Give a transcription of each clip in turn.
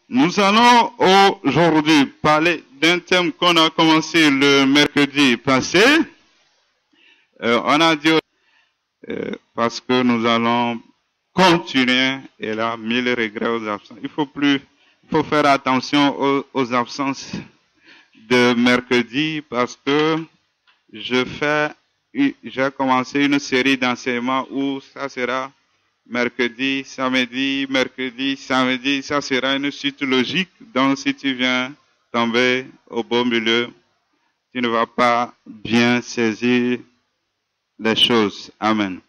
Nous allons aujourd'hui parler d'un thème qu'on a commencé le mercredi passé. On a dit parce que nous allons continuer, et là, 1000 regrets aux absents. Il faut faire attention aux absences de mercredi parce que j'ai commencé une série d'enseignements où ça sera mercredi, samedi, ça sera une suite logique. Donc, si tu viens tomber au beau milieu, tu ne vas pas bien saisir les choses. Amen.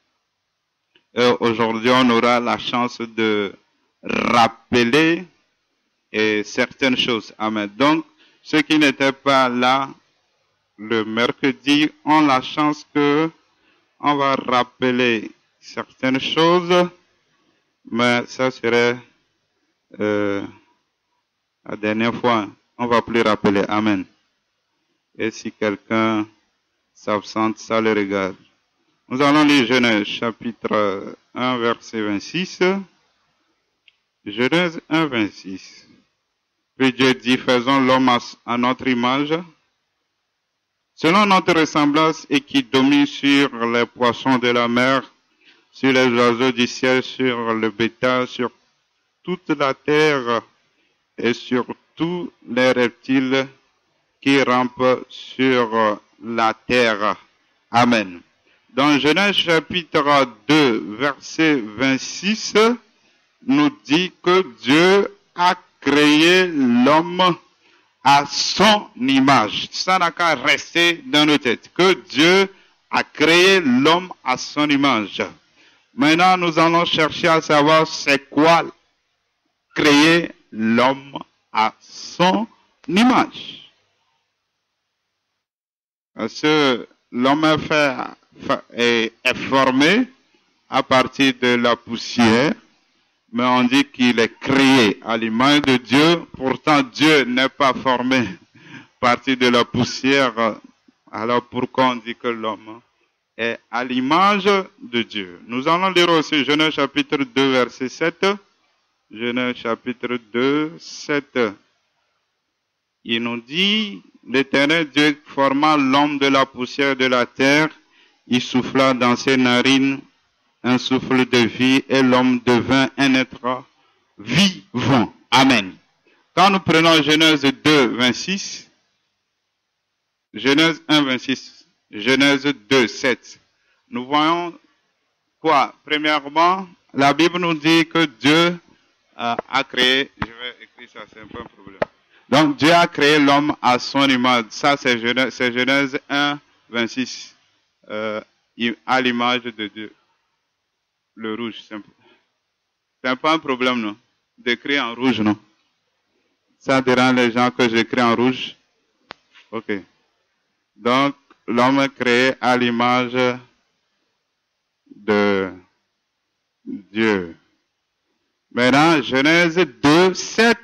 Aujourd'hui, on aura la chance de rappeler certaines choses. Amen. Donc, ceux qui n'étaient pas là le mercredi ont la chance que on va rappeler certaines choses, mais ça serait la dernière fois. On va plus rappeler. Amen. Et si quelqu'un s'absente, ça le regarde. Nous allons lire Genèse chapitre 1, verset 26. Genèse 1, 26. Puis Dieu dit, faisons l'homme à notre image, selon notre ressemblance, et qui domine sur les poissons de la mer, sur les oiseaux du ciel, sur le bétail, sur toute la terre et sur tous les reptiles qui rampent sur la terre. Amen. Dans Genèse chapitre 2, verset 26, nous dit que Dieu a créé l'homme à son image. Ça n'a qu'à rester dans nos têtes. Que Dieu a créé l'homme à son image. Maintenant, nous allons chercher à savoir c'est quoi créer l'homme à son image. Parce que l'homme est formé à partir de la poussière, mais on dit qu'il est créé à l'image de Dieu. Pourtant, Dieu n'est pas formé à partir de la poussière. Alors pourquoi on dit que l'homme est à l'image de Dieu? Nous allons lire aussi Genèse chapitre 2, verset 7. Genèse chapitre 2, 7. Il nous dit, l'Éternel Dieu forma l'homme de la poussière de la terre, il souffla dans ses narines un souffle de vie et l'homme devint un être vivant. Amen. Quand nous prenons Genèse 2, 26, Genèse 1, 26, Genèse 2, 7, nous voyons quoi? Premièrement, la Bible nous dit que Dieu a créé, je vais écrire ça, c'est un peu un problème. Donc Dieu a créé l'homme à son image. Ça c'est Genèse 1, 26, à l'image de Dieu. Le rouge, c'est pas un problème, non? D'écrire en rouge, non? Ça dérange les gens que j'écris en rouge? Ok. Donc, l'homme est créé à l'image de Dieu. Maintenant, Genèse 2, 7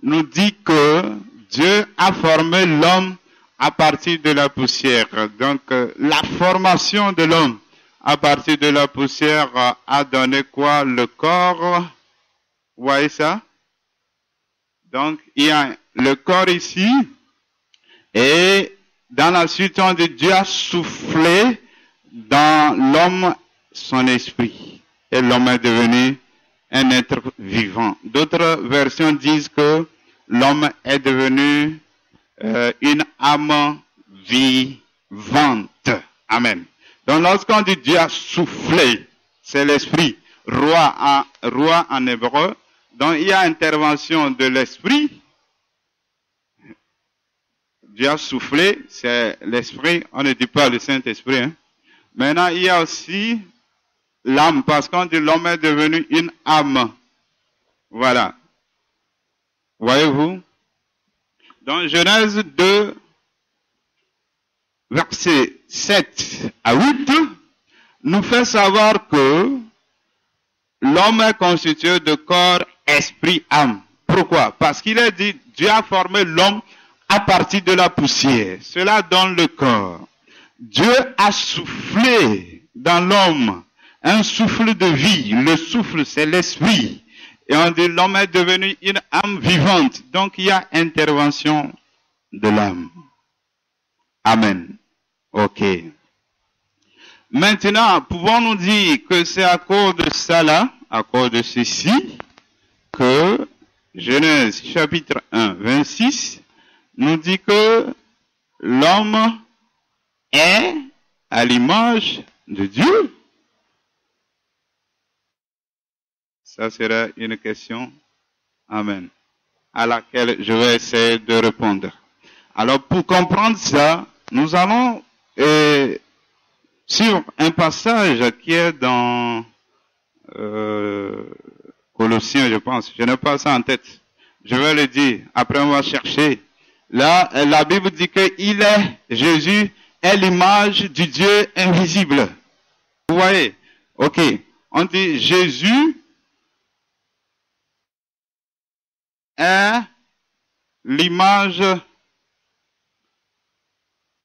nous dit que Dieu a formé l'homme à partir de la poussière. Donc, la formation de l'homme à partir de la poussière a donné quoi? Le corps. Vous voyez ça? Donc, il y a le corps ici. Et dans la suite, on dit Dieu a soufflé dans l'homme son esprit. Et l'homme est devenu un être vivant. D'autres versions disent que l'homme est devenu une âme vivante. Amen. Donc, lorsqu'on dit Dieu a soufflé, c'est l'esprit, roi en hébreu. Donc, il y a intervention de l'esprit. Dieu a soufflé, c'est l'esprit. On ne dit pas le Saint-Esprit. Hein. Maintenant, il y a aussi l'âme, parce qu'on dit l'homme est devenu une âme. Voilà. Voyez-vous? Dans Genèse 2, versets 7 à 8, nous fait savoir que l'homme est constitué de corps, esprit, âme. Pourquoi? Parce qu'il est dit, Dieu a formé l'homme à partir de la poussière. Cela donne le corps. Dieu a soufflé dans l'homme un souffle de vie. Le souffle, c'est l'esprit. Et on dit l'homme est devenu une âme vivante. Donc il y a intervention de l'âme. Amen. Ok. Maintenant, pouvons-nous dire que c'est à cause de ça là, à cause de ceci, que Genèse chapitre 1, 26 nous dit que l'homme est à l'image de Dieu? Ça sera une question, amen, à laquelle je vais essayer de répondre. Alors, pour comprendre ça, nous allons sur un passage qui est dans Colossiens, je pense. Je n'ai pas ça en tête. Je vais le dire. Après, on va chercher. Là, la Bible dit que Jésus est l'image du Dieu invisible. Vous voyez? Ok. On dit Jésus est l'image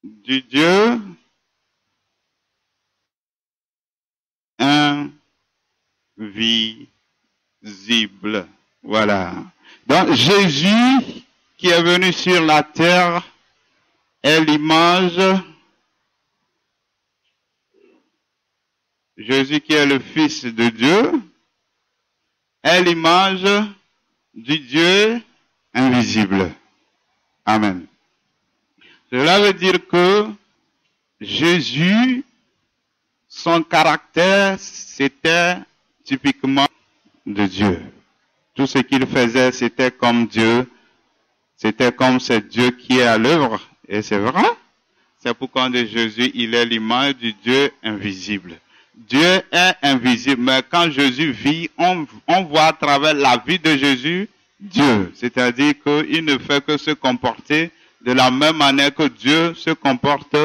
du Dieu invisible. Voilà. Donc Jésus qui est venu sur la terre est l'image. Jésus qui est le Fils de Dieu est l'image du Dieu invisible. Amen. Cela veut dire que Jésus, son caractère, c'était typiquement de Dieu. Tout ce qu'il faisait, c'était comme Dieu. C'était comme c'est Dieu qui est à l'œuvre. Et c'est vrai. C'est pourquoi on dit Jésus, il est l'image du Dieu invisible. Dieu est invisible, mais quand Jésus vit, on voit à travers la vie de Jésus Dieu. C'est-à-dire qu'il ne fait que se comporter de la même manière que Dieu se comporte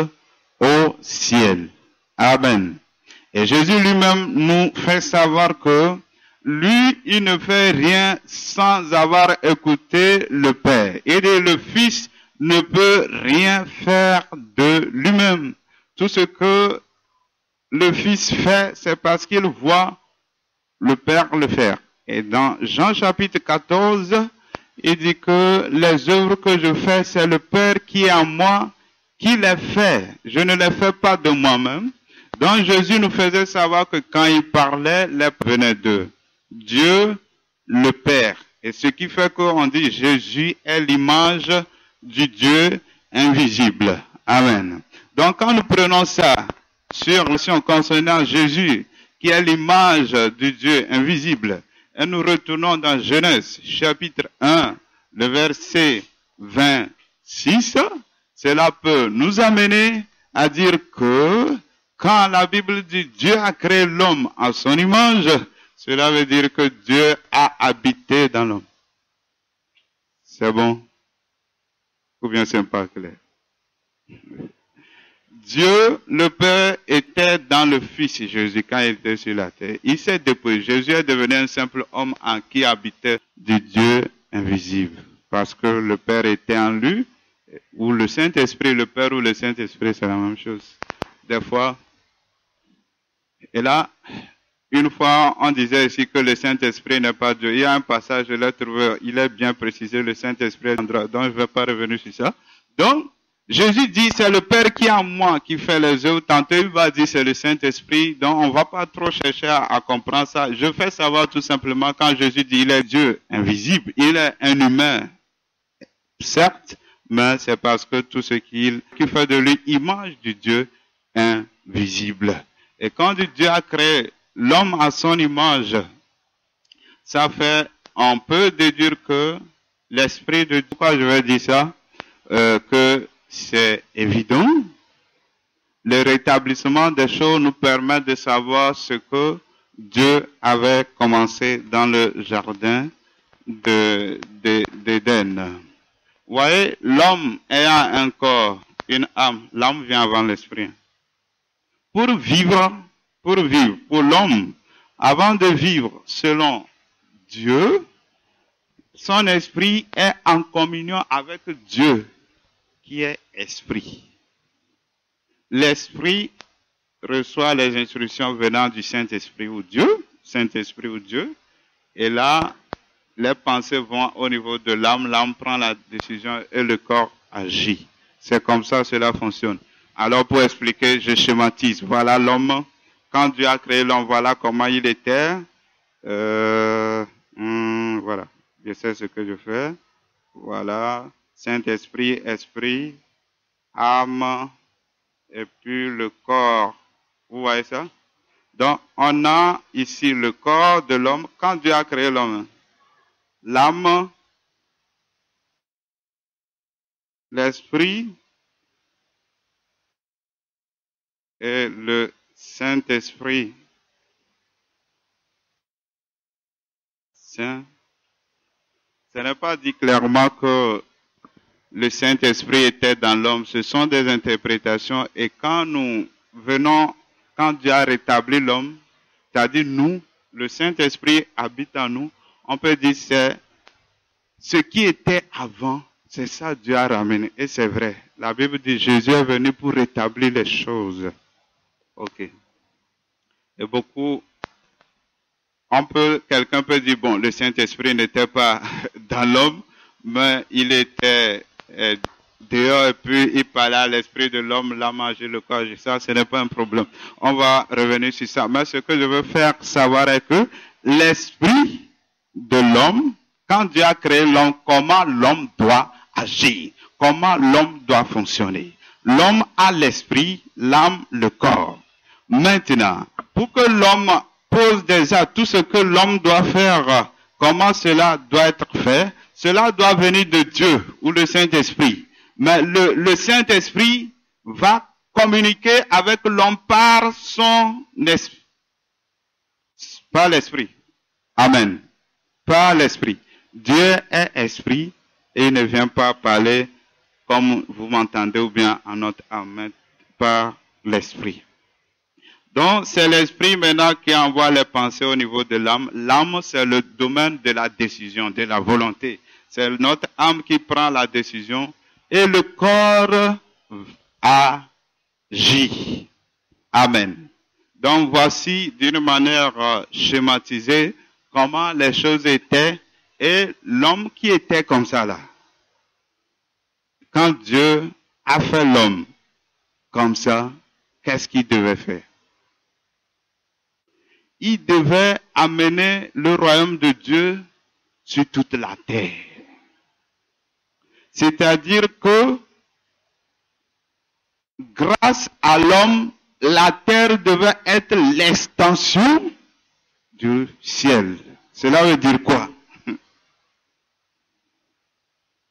au ciel. Amen. Et Jésus lui-même nous fait savoir que lui, il ne fait rien sans avoir écouté le Père. Et le Fils ne peut rien faire de lui-même. Tout ce que le Fils fait, c'est parce qu'il voit le Père le faire. Et dans Jean chapitre 14, il dit que les œuvres que je fais, c'est le Père qui est en moi, qui les fait. Je ne les fais pas de moi-même. Donc Jésus nous faisait savoir que quand il parlait, les venaient de Dieu, le Père. Et ce qui fait qu'on dit Jésus est l'image du Dieu invisible. Amen. Donc quand nous prenons ça sur la concernant Jésus, qui est l'image du Dieu invisible, et nous retournons dans Genèse, chapitre 1, le verset 26, cela peut nous amener à dire que quand la Bible dit Dieu a créé l'homme à son image, cela veut dire que Dieu a habité dans l'homme. C'est bon? Ou bien c'est pas clair? Dieu, le Père, était dans le Fils Jésus quand il était sur la terre. Il s'est dépouillé. Jésus est devenu un simple homme en qui habitait du Dieu invisible. Parce que le Père était en lui, ou le Saint-Esprit, le Père ou le Saint-Esprit, c'est la même chose. Des fois, et là, une fois, on disait ici que le Saint-Esprit n'est pas Dieu. Il y a un passage, je l'ai trouvé, il est bien précisé, le Saint-Esprit, donc je ne vais pas revenir sur ça. Donc, Jésus dit, c'est le Père qui est en moi qui fait les œuvres. Tantôt, il va dire, c'est le Saint-Esprit. Donc, on ne va pas trop chercher à comprendre ça. Je fais savoir tout simplement, quand Jésus dit, il est Dieu invisible, il est un humain, certes, mais c'est parce que tout ce qui fait de lui image du Dieu invisible. Et quand Dieu a créé l'homme à son image, ça fait, on peut déduire que l'Esprit de Dieu, pourquoi je vais dire ça, que c'est évident. Le rétablissement des choses nous permet de savoir ce que Dieu avait commencé dans le jardin d'Éden. Vous voyez, l'homme ayant un corps, une âme, l'âme vient avant l'esprit. Pour l'homme, avant de vivre selon Dieu, son esprit est en communion avec Dieu, qui est esprit. L'esprit reçoit les instructions venant du Saint-Esprit ou Dieu, et là, les pensées vont au niveau de l'âme, l'âme prend la décision et le corps agit. C'est comme ça que cela fonctionne. Alors pour expliquer, je schématise. Voilà l'homme. Quand Dieu a créé l'homme, voilà comment il était. Voilà. Je sais ce que je fais. Voilà. Saint-Esprit, esprit, âme, et puis le corps. Vous voyez ça? Donc, on a ici le corps de l'homme. Quand Dieu a créé l'homme, l'âme, l'esprit et le Saint-Esprit. Ce n'est pas dit clairement que le Saint-Esprit était dans l'homme. Ce sont des interprétations. Et quand nous venons, quand Dieu a rétabli l'homme, c'est-à-dire nous, le Saint-Esprit habite en nous, on peut dire c'est ce qui était avant, c'est ça Dieu a ramené. Et c'est vrai. La Bible dit Jésus est venu pour rétablir les choses. Ok. Et beaucoup, quelqu'un peut dire, bon, le Saint-Esprit n'était pas dans l'homme, mais il était dehors et puis il parlait à l'esprit de l'homme, l'a mangé le corps. Ça, ce n'est pas un problème. On va revenir sur ça. Mais ce que je veux faire savoir est que l'esprit de l'homme, quand Dieu a créé l'homme, comment l'homme doit agir, comment l'homme doit fonctionner. L'homme a l'esprit, l'âme, le corps. Maintenant, pour que l'homme pose déjà tout ce que l'homme doit faire, comment cela doit être fait, cela doit venir de Dieu ou le Saint-Esprit. Mais le Saint-Esprit va communiquer avec l'homme par son esprit. Par l'esprit. Amen. Par l'esprit. Dieu est esprit et il ne vient pas parler comme vous m'entendez ou bien en notre âme, par l'esprit. Donc, c'est l'esprit maintenant qui envoie les pensées au niveau de l'âme. L'âme, c'est le domaine de la décision, de la volonté. C'est notre âme qui prend la décision et le corps agit. Amen. Donc, voici d'une manière schématisée comment les choses étaient et l'homme qui était comme ça là. Quand Dieu a fait l'homme comme ça, qu'est-ce qu'il devait faire? Il devait amener le royaume de Dieu sur toute la terre. C'est-à-dire que grâce à l'homme, la terre devait être l'extension du ciel. Cela veut dire quoi?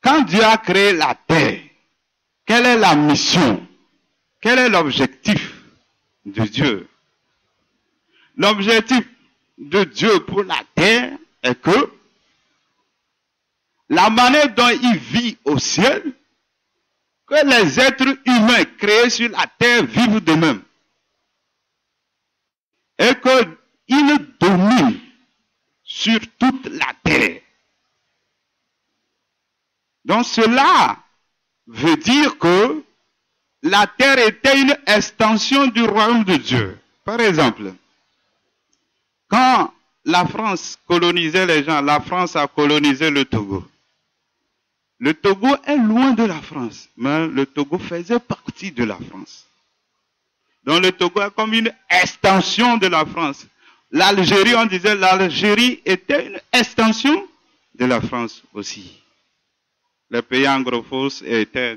Quand Dieu a créé la terre, quelle est la mission? Quel est l'objectif de Dieu? L'objectif de Dieu pour la terre est que la manière dont il vit au ciel, que les êtres humains créés sur la terre vivent de même. Et qu'il domine sur toute la terre. Donc cela veut dire que la terre était une extension du royaume de Dieu. Par exemple, quand la France colonisait les gens, la France a colonisé le Togo. Le Togo est loin de la France, mais le Togo faisait partie de la France. Donc le Togo est comme une extension de la France. L'Algérie, on disait l'Algérie était une extension de la France aussi. Les pays anglophones étaient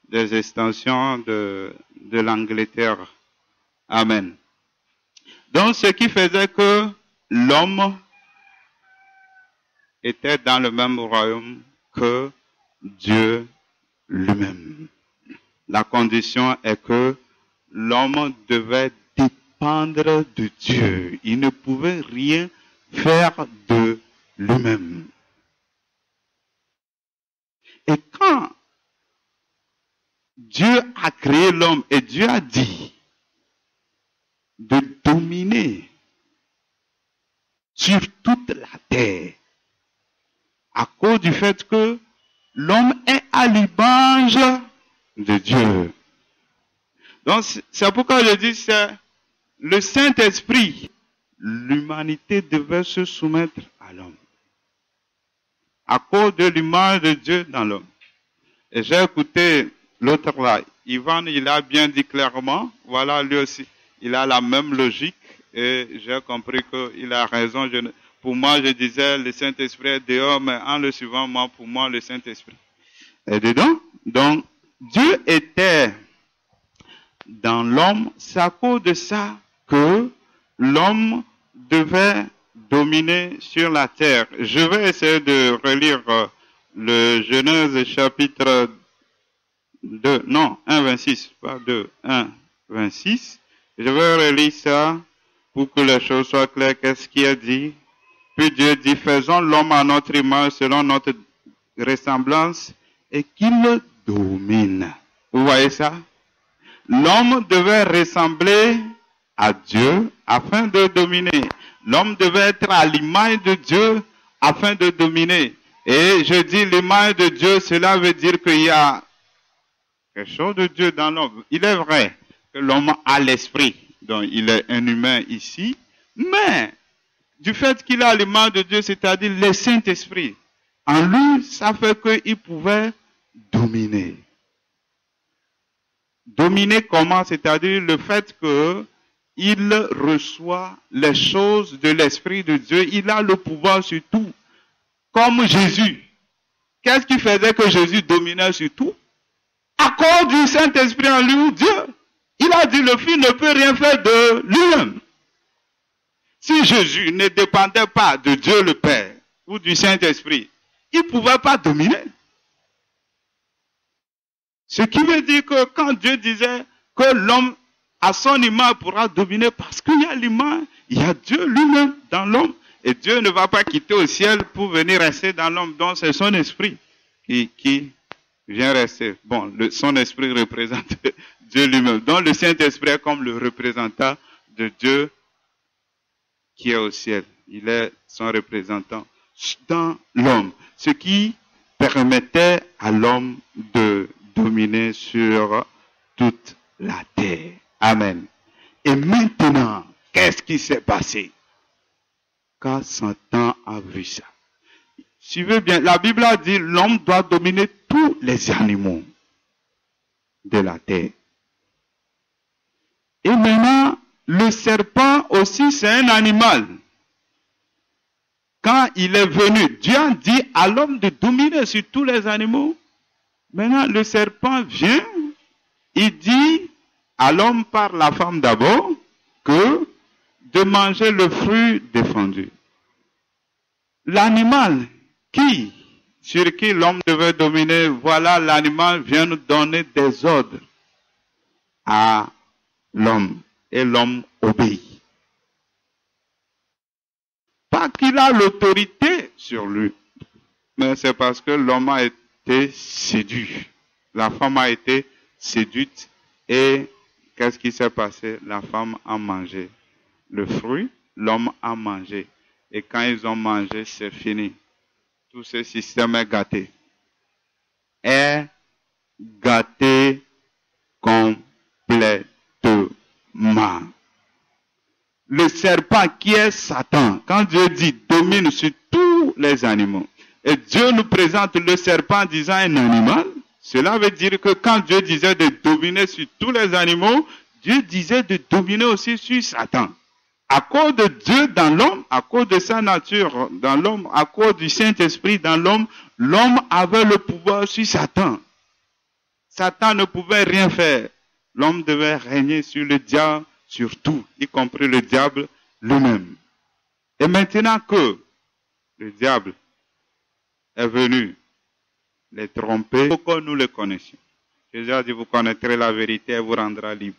des extensions de l'Angleterre. Amen. Donc ce qui faisait que l'homme était dans le même royaume que Dieu lui-même. La condition est que l'homme devait dépendre de Dieu. Il ne pouvait rien faire de lui-même. Et quand Dieu a créé l'homme et Dieu a dit de dominer sur toute la terre, à cause du fait que l'homme est à l'image de Dieu. Donc, c'est pourquoi je dis, c'est le Saint-Esprit. L'humanité devait se soumettre à l'homme. à cause de l'image de Dieu dans l'homme. Et j'ai écouté l'autre là, Ivan, il a bien dit clairement, voilà, lui aussi, il a la même logique et j'ai compris qu'il a raison. Pour moi, je disais, le Saint-Esprit est dehors, mais en le suivant, moi, pour moi, le Saint-Esprit est dedans. Donc, Dieu était dans l'homme, c'est à cause de ça que l'homme devait dominer sur la terre. Je vais essayer de relire le Genèse chapitre 2, non, 1, 26, pas 2, 1, 26. Je vais relire ça pour que les choses soient claires. Qu'est-ce qu'il a dit? Puis Dieu dit, faisons l'homme à notre image, selon notre ressemblance, et qu'il domine. Vous voyez ça? L'homme devait ressembler à Dieu afin de dominer. L'homme devait être à l'image de Dieu afin de dominer. Et je dis l'image de Dieu, cela veut dire qu'il y a quelque chose de Dieu dans l'homme. Il est vrai que l'homme a l'esprit, donc il est un humain ici, mais du fait qu'il a l'image de Dieu, c'est-à-dire le Saint-Esprit, en lui, ça fait qu'il pouvait dominer. Dominer comment? C'est-à-dire le fait qu'il reçoit les choses de l'Esprit de Dieu, il a le pouvoir sur tout. Comme Jésus. Qu'est-ce qui faisait que Jésus dominait sur tout? À cause du Saint-Esprit en lui ou Dieu. Il a dit le Fils ne peut rien faire de lui-même. Si Jésus ne dépendait pas de Dieu le Père ou du Saint-Esprit, il ne pouvait pas dominer. Ce qui veut dire que quand Dieu disait que l'homme à son image pourra dominer, parce qu'il y a l'image, il y a Dieu lui-même dans l'homme, et Dieu ne va pas quitter au ciel pour venir rester dans l'homme. Donc c'est son esprit qui vient rester. Bon, son esprit représente Dieu lui-même. Donc le Saint-Esprit est comme le représentant de Dieu qui est au ciel. Il est son représentant dans l'homme. Ce qui permettait à l'homme de dominer sur toute la terre. Amen. Et maintenant, qu'est-ce qui s'est passé? Quand Satan a vu ça. Suivez bien, la Bible a dit l'homme doit dominer tous les animaux de la terre. Et maintenant, le serpent aussi, c'est un animal. Quand il est venu, Dieu a dit à l'homme de dominer sur tous les animaux. Maintenant, le serpent vient, il dit à l'homme par la femme d'abord que de manger le fruit défendu. L'animal sur qui l'homme devait dominer, voilà, l'animal vient nous donner des ordres à l'homme et l'homme obéit. Pas qu'il a l'autorité sur lui, mais c'est parce que l'homme a été séduit. La femme a été séduite et qu'est-ce qui s'est passé? La femme a mangé le fruit, l'homme a mangé. Et quand ils ont mangé, c'est fini. Tout ce système est gâté. Est gâté complètement. Le serpent qui est Satan, quand Dieu dit domine sur tous les animaux, et Dieu nous présente le serpent disant un animal, cela veut dire que quand Dieu disait de dominer sur tous les animaux, Dieu disait de dominer aussi sur Satan. À cause de Dieu dans l'homme, à cause de sa nature dans l'homme, à cause du Saint-Esprit dans l'homme, l'homme avait le pouvoir sur Satan. Satan ne pouvait rien faire. L'homme devait régner sur le diable, sur tout, y compris le diable lui-même. Et maintenant que le diable est venu les tromper, pour que nous le connaissions. Jésus a dit, vous connaîtrez la vérité et vous rendra libre.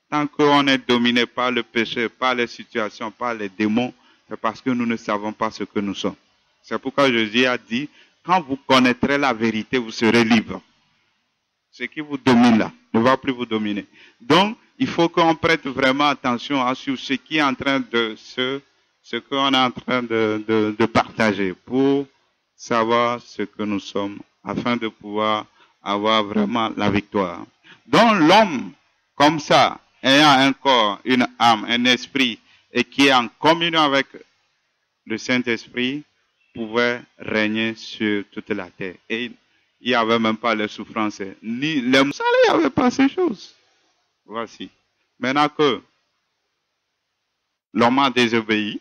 Tant qu'on est dominé par le péché, par les situations, par les démons, c'est parce que nous ne savons pas ce que nous sommes. C'est pourquoi Jésus a dit, quand vous connaîtrez la vérité, vous serez libre. Ce qui vous domine là ne va plus vous dominer. Donc, il faut qu'on prête vraiment attention à sur ce qui est en train de ce qu'on est en train de partager pour savoir ce que nous sommes afin de pouvoir avoir vraiment la victoire. Donc, l'homme, comme ça, ayant un corps, une âme, un esprit, et qui est en communion avec le Saint-Esprit, pouvait régner sur toute la terre. Et il n'y avait même pas les souffrances, ni les moussales, il n'y avait pas ces choses. Voici. Maintenant que l'homme a désobéi,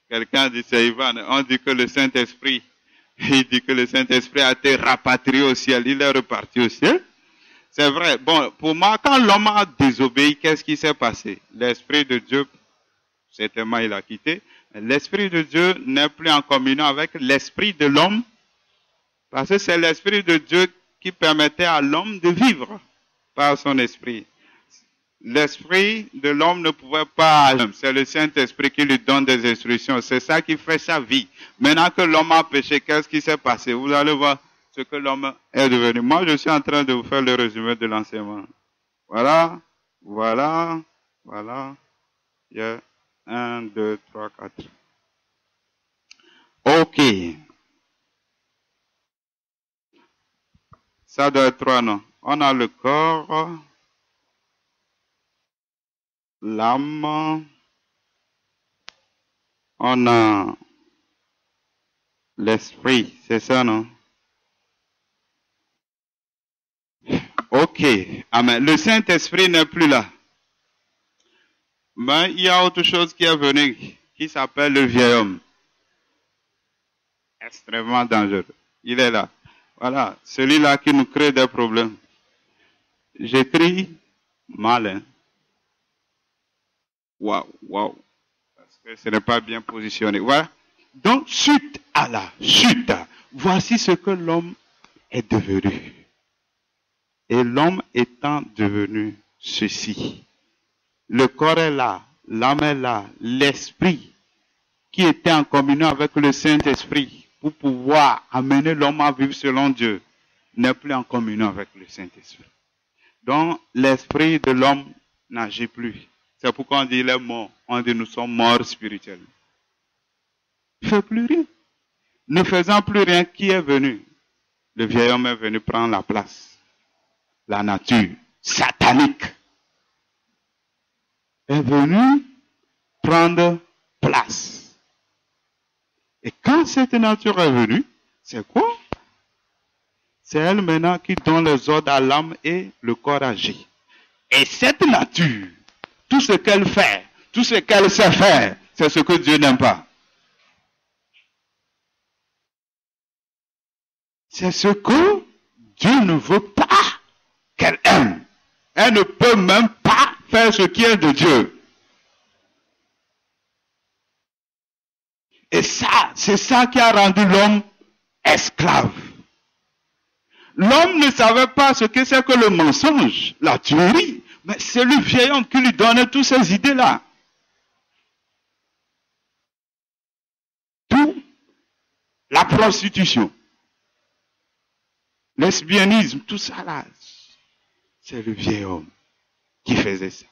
quelqu'un dit, c'est Ivan, on dit que le Saint-Esprit, il dit que le Saint-Esprit a été rapatrié au ciel, il est reparti au ciel. C'est vrai. Bon, pour moi, quand l'homme a désobéi, qu'est-ce qui s'est passé? L'Esprit de Dieu, certainement, il a quitté. L'Esprit de Dieu n'est plus en communion avec l'Esprit de l'homme, parce que c'est l'Esprit de Dieu qui permettait à l'homme de vivre par son esprit. L'Esprit de l'homme ne pouvait pas, c'est le Saint-Esprit qui lui donne des instructions. C'est ça qui fait sa vie. Maintenant que l'homme a péché, qu'est-ce qui s'est passé? Vous allez voir ce que l'homme est devenu. Moi, je suis en train de vous faire le résumé de l'enseignement. Voilà, voilà, voilà. Il y a 1, 2, 3, 4. OK. Ça doit être 3, non? On a le corps, l'âme, on a l'esprit, c'est ça, non? OK. Amen. Le Saint-Esprit n'est plus là. Mais il y a autre chose qui est venue, qui s'appelle le vieil homme. Extrêmement dangereux. Il est là. Voilà. Celui-là qui nous crée des problèmes. J'écris mal. Hein? Waouh, waouh. Parce que ce n'est pas bien positionné. Voilà. Donc, suite à la chute, voici ce que l'homme est devenu. Et l'homme étant devenu ceci. Le corps est là, l'âme est là, l'esprit qui était en communion avec le Saint-Esprit pour pouvoir amener l'homme à vivre selon Dieu n'est plus en communion avec le Saint-Esprit. Donc, l'esprit de l'homme n'agit plus. C'est pourquoi on dit il est mort. On dit nous sommes morts spirituellement. Il ne fait plus rien. Ne faisant plus rien, qui est venu? Le vieil homme est venu prendre la place. La nature satanique est venue prendre place. Et quand cette nature est venue, c'est quoi? C'est elle maintenant qui donne les ordres à l'âme et le corps agit. Et cette nature, tout ce qu'elle fait, tout ce qu'elle sait faire, c'est ce que Dieu n'aime pas. C'est ce que Dieu ne veut pas qu'elle aime. Elle ne peut même pas faire ce qui est de Dieu. Et ça, c'est ça qui a rendu l'homme esclave. L'homme ne savait pas ce que c'est que le mensonge, la tuerie. Mais c'est le vieil homme qui lui donnait toutes ces idées-là. Tout, la prostitution, lesbianisme, tout ça là, c'est le vieil homme qui faisait ça.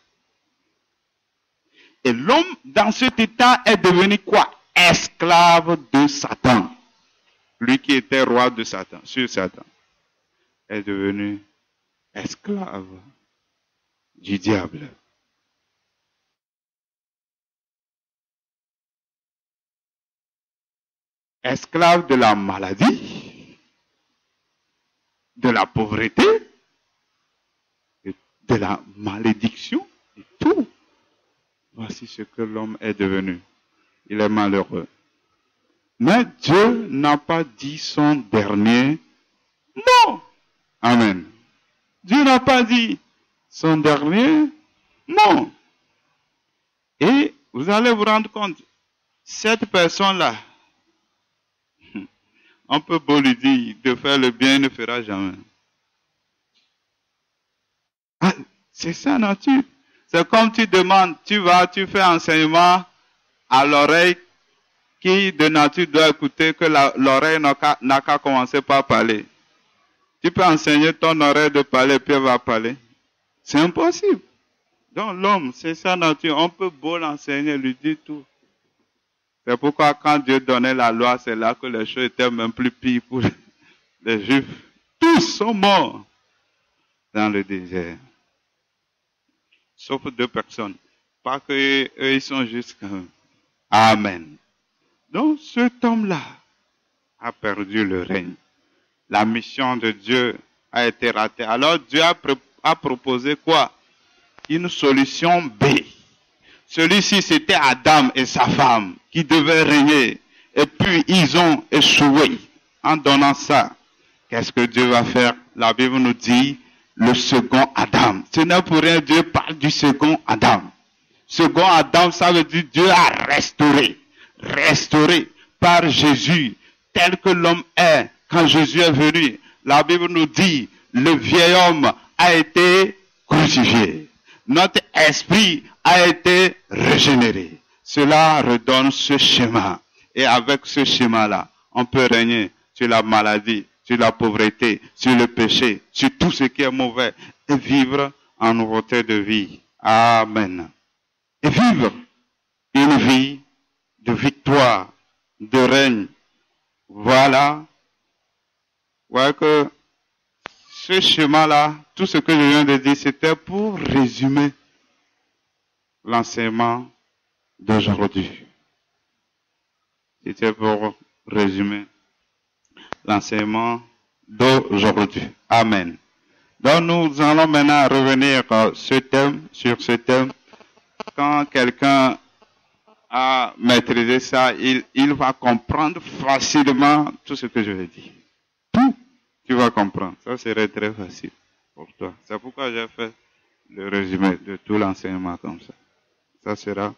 Et l'homme, dans cet état, est devenu quoi? Esclave de Satan. Lui qui était roi de Satan, sur Satan, est devenu esclave du diable. Esclave de la maladie, de la pauvreté, de la malédiction, et tout. Voici ce que l'homme est devenu. Il est malheureux. Mais Dieu n'a pas dit son dernier mot. Amen. Dieu n'a pas dit son dernier mot. Et vous allez vous rendre compte, cette personne-là, on peut beau lui dire de faire le bien, il ne fera jamais. Ah, c'est sa nature. C'est comme tu demandes, tu fais enseignement à l'oreille qui de nature doit écouter que l'oreille n'a qu'à commencer par parler. Tu peux enseigner ton oreille de parler, puis elle va parler. C'est impossible. Donc l'homme, c'est sa nature. On peut beau l'enseigner, lui dire tout. C'est pourquoi quand Dieu donnait la loi, c'est là que les choses étaient même plus pires pour les Juifs. Tous sont morts dans le désert. Sauf 2 personnes. Pas qu'eux, ils sont justes quand même. Amen. Donc cet homme-là a perdu le règne. La mission de Dieu a été ratée. Alors Dieu a proposé quoi? Une solution B. Celui-ci, c'était Adam et sa femme qui devaient régner. Et puis, ils ont échoué en donnant ça. Qu'est-ce que Dieu va faire? La Bible nous dit le second Adam. Ce n'est pour rien, Dieu parle du second Adam. Second Adam, ça veut dire Dieu a restauré. Restauré par Jésus, tel que l'homme est quand Jésus est venu. La Bible nous dit, le vieil homme a été crucifié. Notre esprit a été régénéré. Cela redonne ce schéma. Et avec ce schéma-là, on peut régner sur la maladie, sur la pauvreté, sur le péché, sur tout ce qui est mauvais, et vivre en nouveauté de vie. Amen. Et vivre une vie de victoire, de règne. Voilà. Voilà que ce schéma-là, tout ce que je viens de dire, c'était pour résumer l'enseignement d'aujourd'hui. C'était pour résumer l'enseignement d'aujourd'hui. Amen. Donc nous allons maintenant revenir sur ce thème. Quand quelqu'un a maîtrisé ça, il va comprendre facilement tout ce que je vais dire. Tout, tu vas comprendre. Ça serait très facile pour toi. C'est pourquoi j'ai fait le résumé de tout l'enseignement comme ça. Ça sera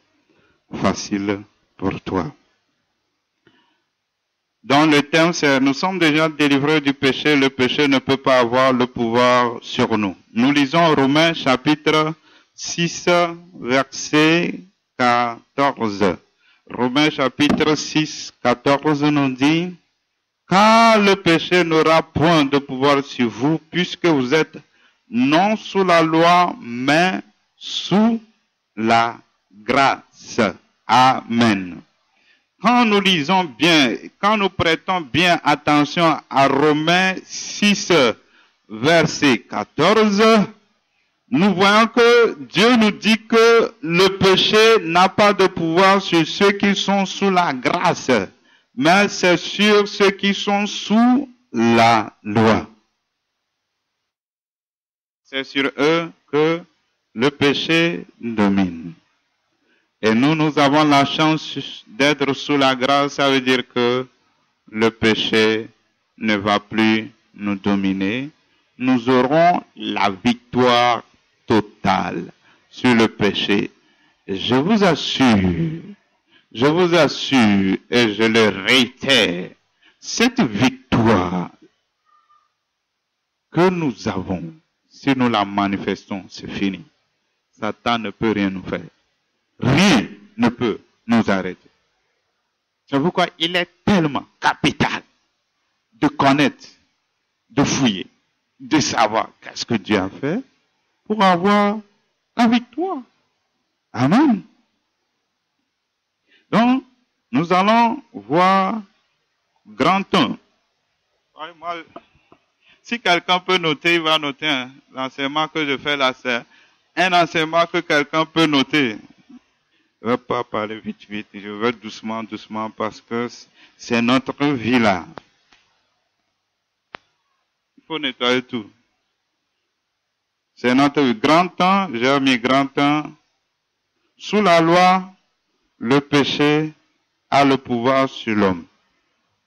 facile pour toi. Donc le thème c'est « Nous sommes déjà délivrés du péché, le péché ne peut pas avoir le pouvoir sur nous ». Nous lisons Romains chapitre 6, verset 14. Romains chapitre 6, 14 nous dit « Car le péché n'aura point de pouvoir sur vous, puisque vous êtes non sous la loi, mais sous la grâce. » Amen. Quand nous lisons bien, quand nous prêtons bien attention à Romains 6, verset 14, nous voyons que Dieu nous dit que le péché n'a pas de pouvoir sur ceux qui sont sous la grâce, mais c'est sur ceux qui sont sous la loi. C'est sur eux que le péché domine. Et nous avons la chance d'être sous la grâce, ça veut dire que le péché ne va plus nous dominer. Nous aurons la victoire totale sur le péché. Et je vous assure et je le réitère, cette victoire que nous avons, si nous la manifestons, c'est fini. Satan ne peut rien nous faire. Rien ne peut nous arrêter. C'est pourquoi il est tellement capital de connaître, de fouiller, de savoir qu'est-ce que Dieu a fait pour avoir la victoire. Amen. Donc, nous allons voir grand 1. Si quelqu'un peut noter, il va noter l'enseignement que je fais là, c'est un enseignement que quelqu'un peut noter. Je ne vais pas parler vite, je vais doucement parce que c'est notre vie là. Il faut nettoyer tout. C'est notre grand temps, j'ai mis grand temps. Sous la loi, le péché a le pouvoir sur l'homme.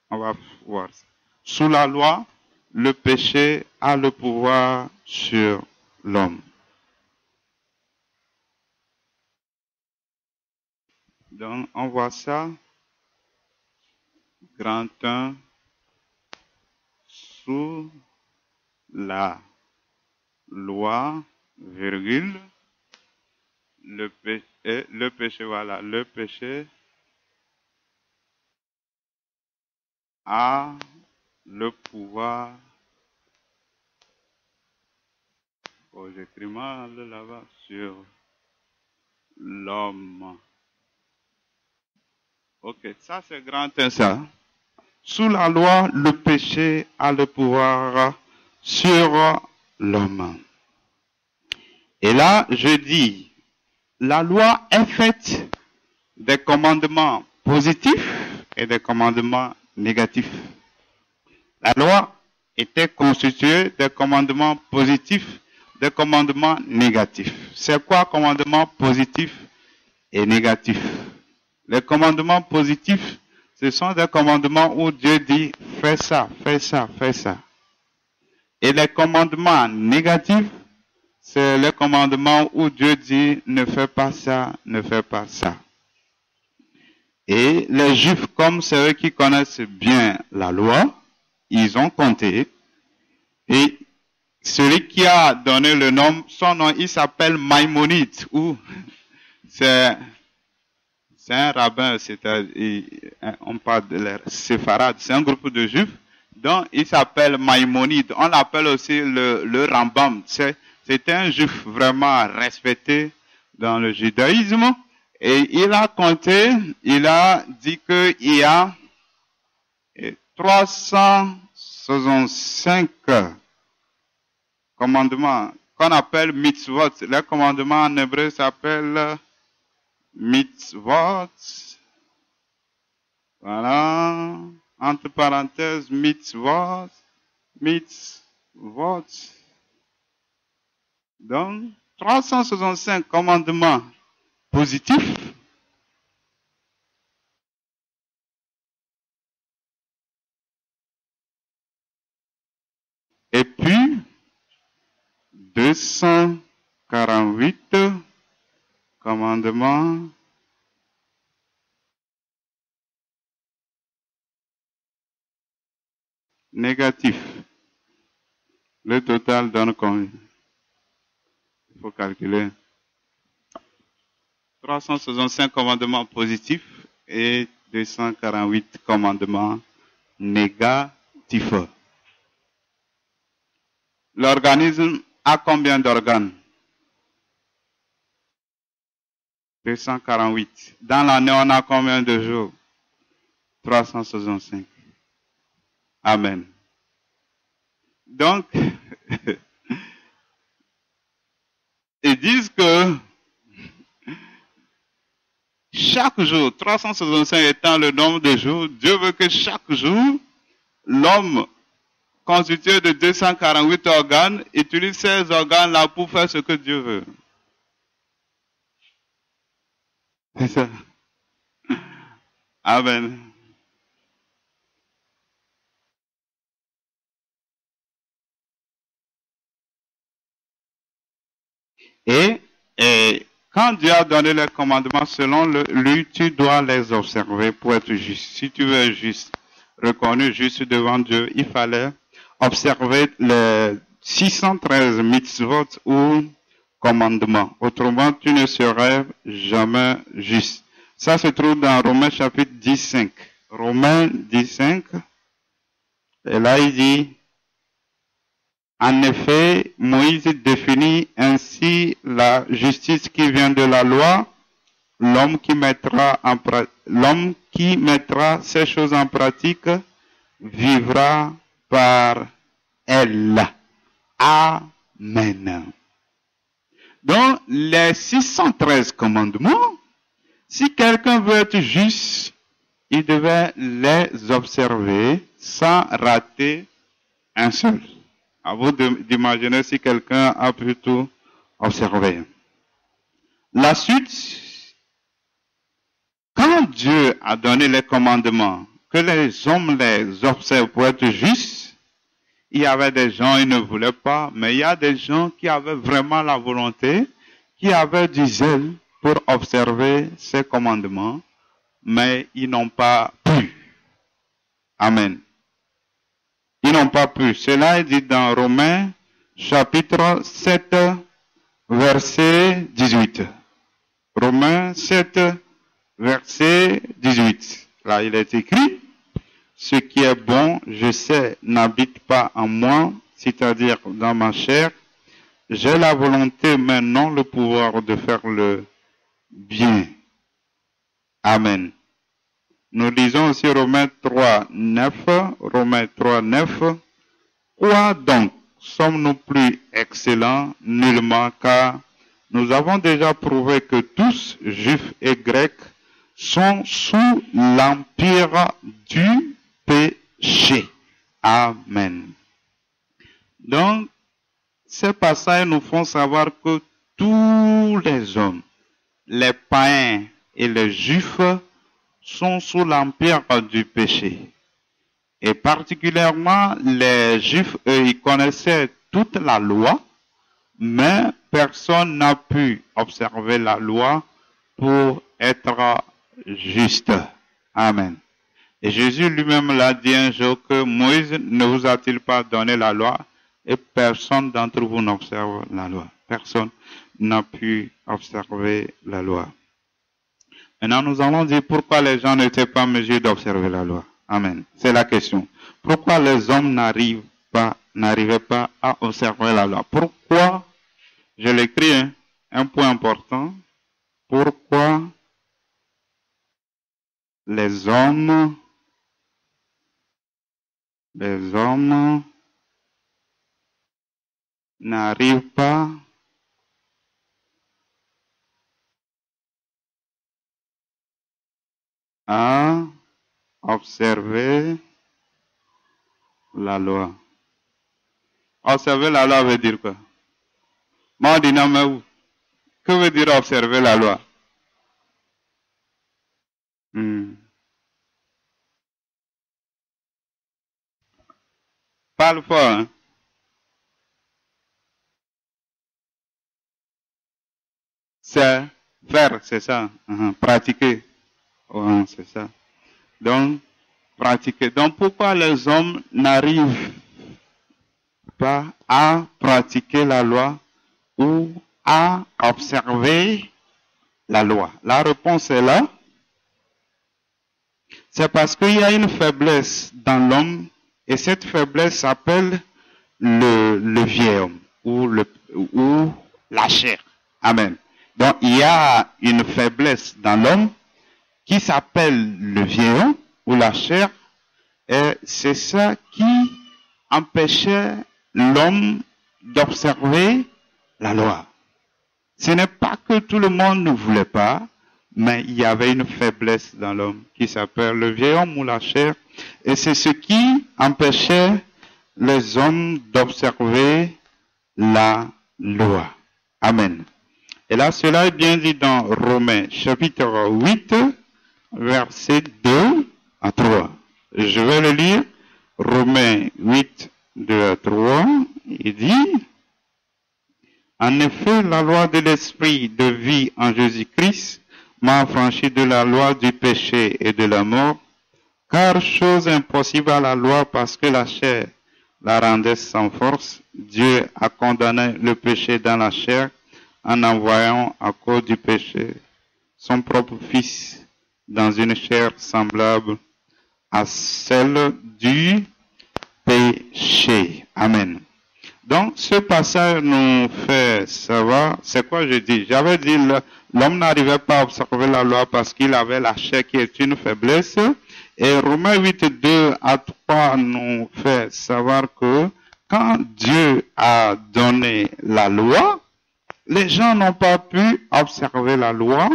On va voir ça. Sous la loi, le péché a le pouvoir sur l'homme. Donc, on voit ça. Grand 1. Sous la loi, virgule, le péché, voilà, le péché a le pouvoir. Oh, j'écris mal là-bas sur l'homme. Ok, ça c'est grand 1, ça. Sous la loi, le péché a le pouvoir sur l'homme. Et là, je dis, la loi est faite des commandements positifs et des commandements négatifs. La loi était constituée des commandements positifs, des commandements négatifs. C'est quoi commandement positif et négatif? Les commandements positifs, ce sont des commandements où Dieu dit fais ça, fais ça, fais ça. Et les commandements négatifs, c'est les commandements où Dieu dit ne fais pas ça, ne fais pas ça. Et les Juifs, comme c'est eux qui connaissent bien la loi, ils ont compté. Et celui qui a donné le nom, son nom, il s'appelle Maïmonide, ou c'est un rabbin, on parle de les séfarades, c'est un groupe de Juifs, donc il s'appelle Maïmonide. On l'appelle aussi le Rambam. C'était un Juif vraiment respecté dans le judaïsme. Et il a compté, il a dit qu'il y a 365 commandements qu'on appelle mitzvot. Les commandements en hébreu s'appellent mitzvot. Voilà. Entre parenthèses, mitzvot. Mitzvot. Donc, 365 commandements positifs. Et puis, 248 commandements négatifs. Le total donne combien? Il faut calculer. 365 commandements positifs et 248 commandements négatifs. L'organisme a combien d'organes? 248. Dans l'année, on a combien de jours? 365. Amen. Donc, ils disent que chaque jour, 365 étant le nombre de jours, Dieu veut que chaque jour, l'homme constitué de 248 organes utilise ces organes-là pour faire ce que Dieu veut. C'est ça. Amen. Et quand Dieu a donné les commandements selon lui, tu dois les observer pour être juste. Si tu veux être juste, reconnu juste devant Dieu, il fallait observer les 613 mitzvot ou commandements. Autrement, tu ne serais jamais juste. Ça se trouve dans Romains chapitre 15. Romains 15. Et là, il dit, en effet, Moïse définit ainsi la justice qui vient de la loi. L'homme qui mettra ces choses en pratique vivra par elle. Amen. Donc, les 613 commandements, si quelqu'un veut être juste, il devait les observer sans rater un seul. À vous d'imaginer si quelqu'un a plutôt observé. La suite, quand Dieu a donné les commandements, que les hommes les observent pour être justes, il y avait des gens, ils ne voulaient pas, mais il y a des gens qui avaient vraiment la volonté, qui avaient du zèle pour observer ces commandements, mais ils n'ont pas pu. Amen. Ils n'ont pas pu. Cela est dit dans Romains, chapitre 7, verset 18. Romains 7, verset 18. Là, il est écrit, ce qui est bon, je sais, n'habite pas en moi, c'est-à-dire dans ma chair. J'ai la volonté, mais non le pouvoir de faire le bien. Amen. Nous lisons aussi Romains 3, 9. Romains 3, 9. Quoi donc sommes-nous plus excellents? Nullement, car nous avons déjà prouvé que tous, juifs et grecs, sont sous l'empire du péché. Amen. Donc, ces passages nous font savoir que tous les hommes, les païens et les juifs, sont sous l'empire du péché. Et particulièrement, les juifs, eux, ils connaissaient toute la loi, mais personne n'a pu observer la loi pour être juste. Amen. Et Jésus lui-même l'a dit un jour que Moïse ne vous a-t-il pas donné la loi et personne d'entre vous n'observe la loi. Personne n'a pu observer la loi. Maintenant, nous allons dire pourquoi les gens n'étaient pas en mesure d'observer la loi. Amen. C'est la question. Pourquoi les hommes n'arrivaient pas à observer la loi? Pourquoi, je l'écris, hein, un point important, pourquoi les hommes n'arrivent pas à observer la loi. Observer la loi veut dire quoi? Que veut dire observer la loi? Parle fort, hein? C'est faire, c'est ça. Pratiquer. C'est ça. Donc, pratiquer. Donc, pourquoi les hommes n'arrivent pas à pratiquer la loi ou à observer la loi? La réponse est là. C'est parce qu'il y a une faiblesse dans l'homme et cette faiblesse s'appelle le vieil homme ou la chair. Amen. Donc, il y a une faiblesse dans l'homme qui s'appelle le vieil homme ou la chair, et c'est ça qui empêchait l'homme d'observer la loi. Ce n'est pas que tout le monde ne voulait pas, mais il y avait une faiblesse dans l'homme qui s'appelle le vieil homme ou la chair, et c'est ce qui empêchait les hommes d'observer la loi. Amen. Et là, cela est bien dit dans Romains chapitre 8, versets 2 à 3. Je vais le lire. Romains 8, 2 à 3. Il dit, en effet, la loi de l'esprit de vie en Jésus-Christ m'a affranchi de la loi du péché et de la mort, car chose impossible à la loi parce que la chair la rendait sans force, Dieu a condamné le péché dans la chair en envoyant à cause du péché son propre Fils dans une chair semblable à celle du péché. Amen. Donc, ce passage nous fait savoir, c'est quoi je dis? J'avais dit, l'homme n'arrivait pas à observer la loi parce qu'il avait la chair qui est une faiblesse. Et Romains 8, 2 à 3 nous fait savoir que quand Dieu a donné la loi, les gens n'ont pas pu observer la loi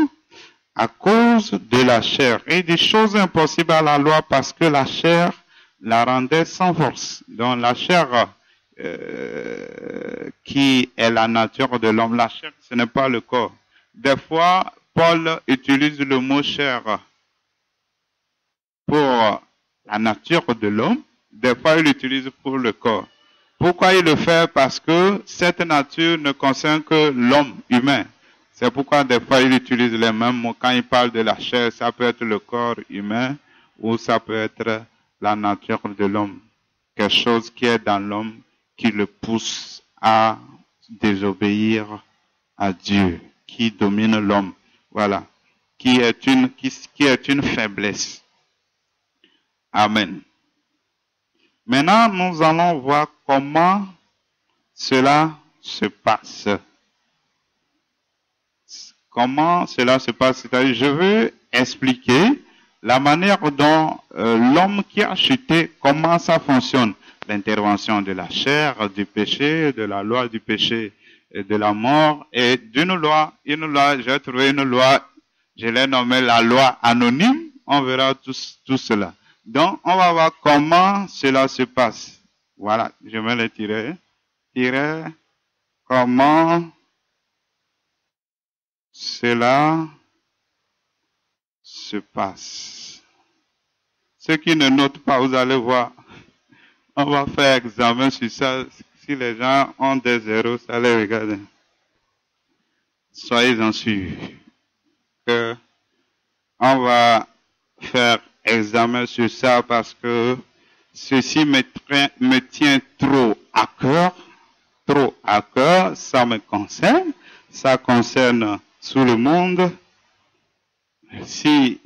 à cause de la chair. Et des choses impossibles à la loi parce que la chair la rendait sans force. Donc la chair qui est la nature de l'homme, la chair ce n'est pas le corps. Des fois, Paul utilise le mot chair pour la nature de l'homme, des fois il l'utilise pour le corps. Pourquoi il le fait? Parce que cette nature ne concerne que l'homme humain. C'est pourquoi des fois il utilise les mêmes mots. Quand il parle de la chair, ça peut être le corps humain ou ça peut être la nature de l'homme. Quelque chose qui est dans l'homme qui le pousse à désobéir à Dieu, qui domine l'homme. Voilà. Qui est une faiblesse. Amen. Maintenant, nous allons voir comment cela se passe. Comment cela se passe. C'est-à-dire, je veux expliquer la manière dont l'homme qui a chuté, comment ça fonctionne. L'intervention de la chair, du péché, de la loi du péché et de la mort, et d'une loi, j'ai trouvé une loi, Je l'ai nommé la loi anonyme. On verra tout cela. Donc, on va voir comment cela se passe. Voilà, je vais le tirer. Tirer, comment cela se passe. Ceux qui ne notent pas, vous allez voir. On va faire examen sur ça. Si les gens ont des zéros, ça les regarde. Soyez-en sûrs que on va faire examen sur ça parce que ceci me tient trop à cœur, ça me concerne, ça concerne tout le monde. Si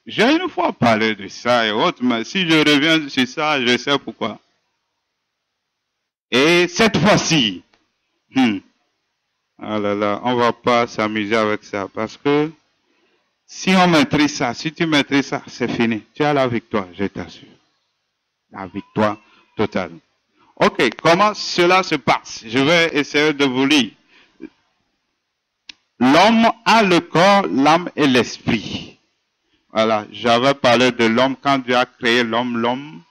j'ai une fois parlé de ça et autres, mais si je reviens sur ça, je sais pourquoi. Et cette fois-ci, ah là là, on va pas s'amuser avec ça parce que si on maîtrise ça, si tu maîtrises ça, c'est fini. Tu as la victoire, je t'assure. La victoire totale. Ok, comment cela se passe? Je vais essayer de vous lire. L'homme a le corps, l'âme et l'esprit. Voilà, j'avais parlé de l'homme quand Dieu a créé l'homme.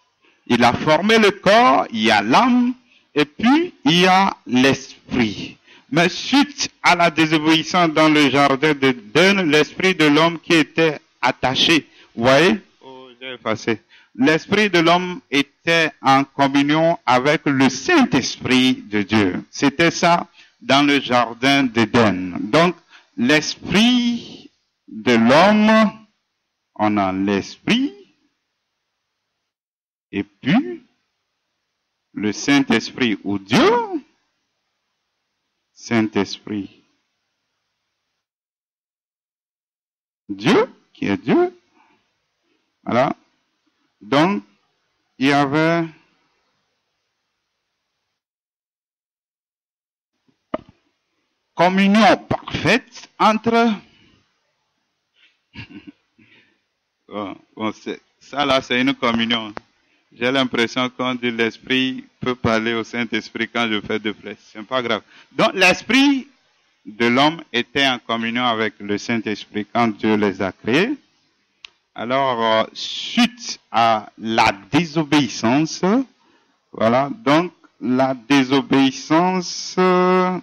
Il a formé le corps, il y a l'âme et puis il y a l'esprit. Mais suite à la désobéissance dans le jardin d'Éden, l'esprit de l'homme qui était attaché, vous voyez? Oh, j'ai effacé. L'esprit de l'homme était en communion avec le Saint-Esprit de Dieu. C'était ça dans le jardin d'Éden. Donc, l'esprit de l'homme, on a l'esprit, et puis le Saint-Esprit ou Dieu, Saint-Esprit. Dieu, qui est Dieu. Voilà. Donc, il y avait communion parfaite entre... ça là, c'est une communion. J'ai l'impression qu'on dit l'Esprit peut parler au Saint-Esprit quand je fais deux flèches. C'est pas grave. Donc, l'Esprit de l'homme était en communion avec le Saint-Esprit quand Dieu les a créés. Alors, suite à la désobéissance, voilà, donc la désobéissance a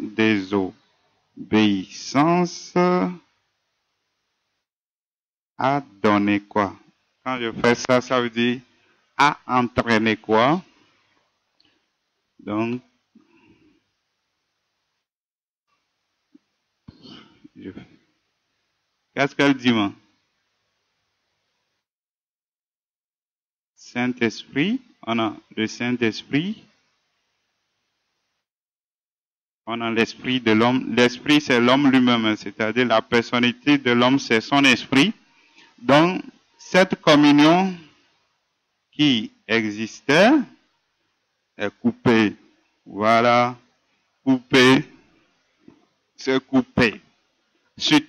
donné quoi? Quand je fais ça, ça veut dire a entraîné quoi? Donc, qu'est-ce qu'elle dit, moi? Saint-Esprit, on a le Saint-Esprit, on a l'esprit de l'homme. L'esprit, c'est l'homme lui-même, c'est-à-dire la personnalité de l'homme, c'est son esprit. Donc, cette communion qui existait est coupée. Voilà, coupée, c'est coupé. Suite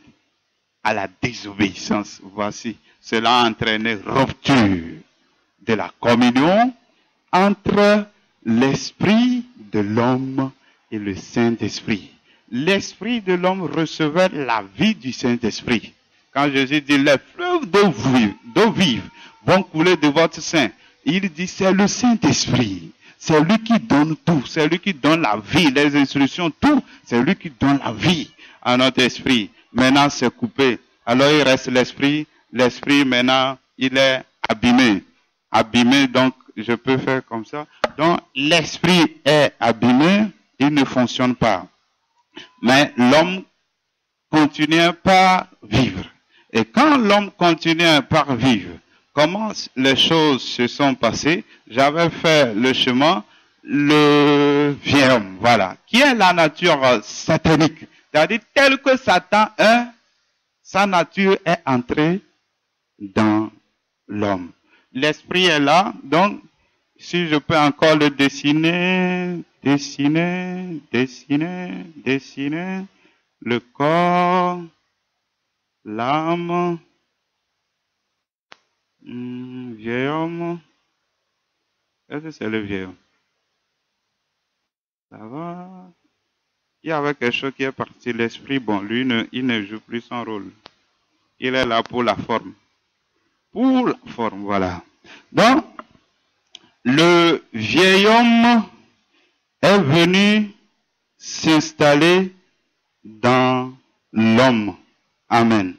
à la désobéissance, voici, cela a entraîné rupture de la communion entre l'esprit de l'homme et le Saint-Esprit. L'esprit de l'homme recevait la vie du Saint-Esprit. Quand Jésus dit les fleuves d'eau vive vont couler de votre sein, il dit c'est le Saint-Esprit. C'est lui qui donne tout, c'est lui qui donne la vie, les instructions, tout. C'est lui qui donne la vie à notre esprit. Maintenant, c'est coupé. Alors, il reste l'esprit. L'esprit, maintenant, il est abîmé. Abîmé, donc, je peux faire comme ça. Donc, l'esprit est abîmé, il ne fonctionne pas. Mais l'homme continue par vivre. Et quand l'homme continue par vivre, comment les choses se sont passées? J'avais fait le chemin, le vieil homme, voilà, qui est la nature satanique. C'est-à-dire, tel que Satan est, sa nature est entrée dans l'homme. L'esprit est là, donc, si je peux encore le dessiner, le corps, l'âme, vieil homme. Est-ce que c'est le vieil homme? Ça va? Il y avait quelque chose qui est parti, l'esprit, bon, lui, il ne joue plus son rôle. Il est là pour la forme. Pour la forme, voilà. Donc, le vieil homme est venu s'installer dans l'homme. Amen.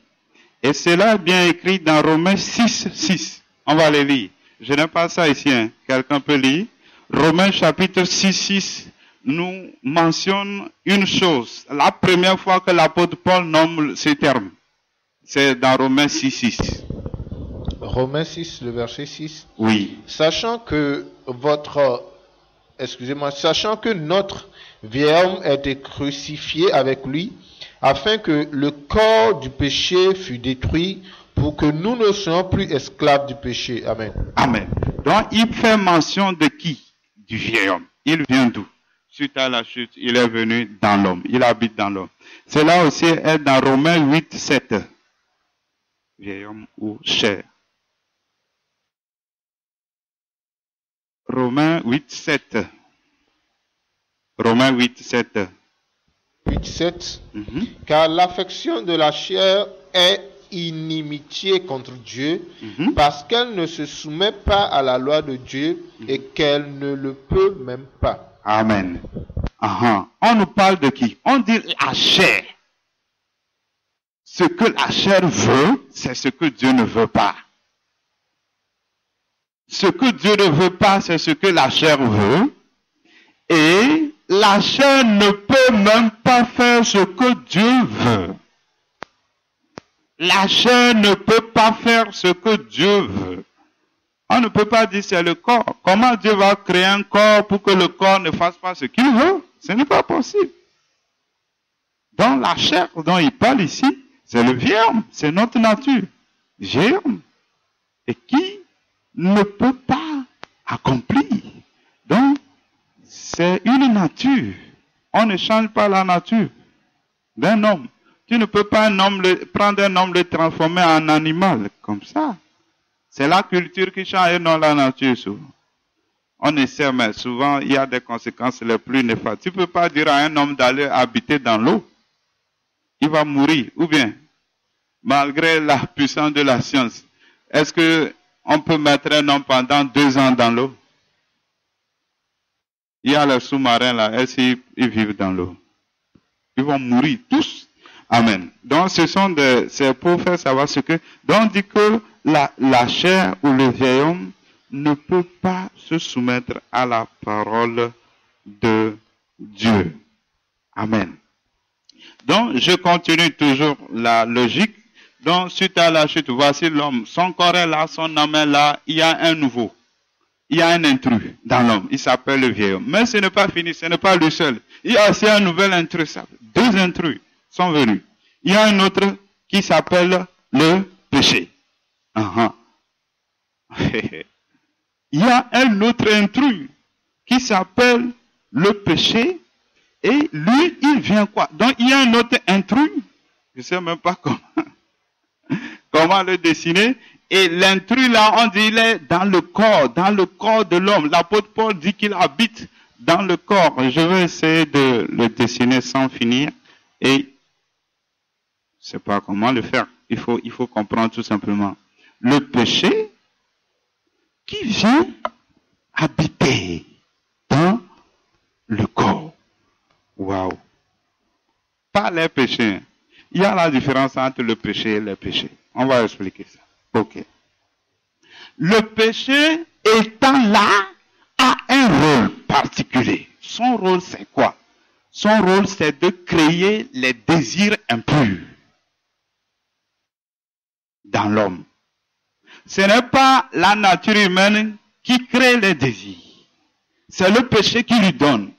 Et cela est bien écrit dans Romains 6, 6. On va le lire. Je n'ai pas ça ici. Hein. Quelqu'un peut lire. Romains chapitre 6, 6 nous mentionne une chose. La première fois que l'apôtre Paul nomme ces termes, c'est dans Romains 6, 6. Romains 6, le verset 6. Oui. Sachant que notre vieil homme a été crucifié avec lui, afin que le corps du péché fût détruit, pour que nous ne soyons plus esclaves du péché. Amen. Amen. Donc, il fait mention de qui? Du vieil homme. Il vient d'où? Suite à la chute, il est venu dans l'homme. Il habite dans l'homme. Cela aussi est dans Romains 8, 7. Vieil homme ou chair. Romains 8, 7. Romains 8, 7. 8, 7. Car l'affection de la chair est inimitié contre Dieu, parce qu'elle ne se soumet pas à la loi de Dieu et qu'elle ne le peut même pas. Amen. On nous parle de qui? On dit la chair. Ce que la chair veut, c'est ce que Dieu ne veut pas. Ce que Dieu ne veut pas, c'est ce que la chair veut. Et la chair ne peut même pas faire ce que Dieu veut. La chair ne peut pas faire ce que Dieu veut. On ne peut pas dire c'est le corps. Comment Dieu va créer un corps pour que le corps ne fasse pas ce qu'il veut? Ce n'est pas possible. Donc la chair dont il parle ici, c'est le vieil homme, c'est notre nature. Vieil homme. Et qui ne peut pas accomplir. Donc, c'est une nature. On ne change pas la nature d'un homme. Tu ne peux pas prendre un homme, le transformer en animal, comme ça. C'est la culture qui change et non la nature, souvent. On essaie, mais souvent, il y a des conséquences les plus néfastes. Tu ne peux pas dire à un homme d'aller habiter dans l'eau. Il va mourir. Ou bien, malgré la puissance de la science, est-ce qu'on peut mettre un homme pendant 2 ans dans l'eau? Il y a les sous-marins là, est-ce qu'ils vivent dans l'eau? Ils vont mourir tous. Amen. Donc, c'est pour faire savoir ce que, donc on dit que la chair ou le vieil homme ne peut pas se soumettre à la parole de Dieu. Amen. Donc, je continue toujours la logique. Donc, suite à la chute, voici l'homme. Son corps est là, son âme est là. Il y a un nouveau. Il y a un intrus dans l'homme. Il s'appelle le vieil homme. Mais ce n'est pas fini, ce n'est pas lui seul. Il y a aussi un nouvel intrus. 2 intrus sont venus. Il y a un autre qui s'appelle le péché. Il y a un autre intrus qui s'appelle le péché. Et lui, il vient quoi? Donc, il y a un autre intrus. Je ne sais même pas comment le dessiner. Et l'intrus là, on dit, il est dans le corps de l'homme. L'apôtre Paul dit qu'il habite dans le corps. Je vais essayer de le dessiner sans finir. Et je ne sais pas comment le faire. Il faut comprendre tout simplement. Le péché qui vient habiter dans le corps. Waouh. Pas les péchés. Il y a la différence entre le péché et les péchés. On va expliquer ça. Ok. Le péché étant là a un rôle particulier. Son rôle c'est quoi? Son rôle c'est de créer les désirs impurs dans l'homme. Ce n'est pas la nature humaine qui crée les désirs. C'est le péché qui lui donne.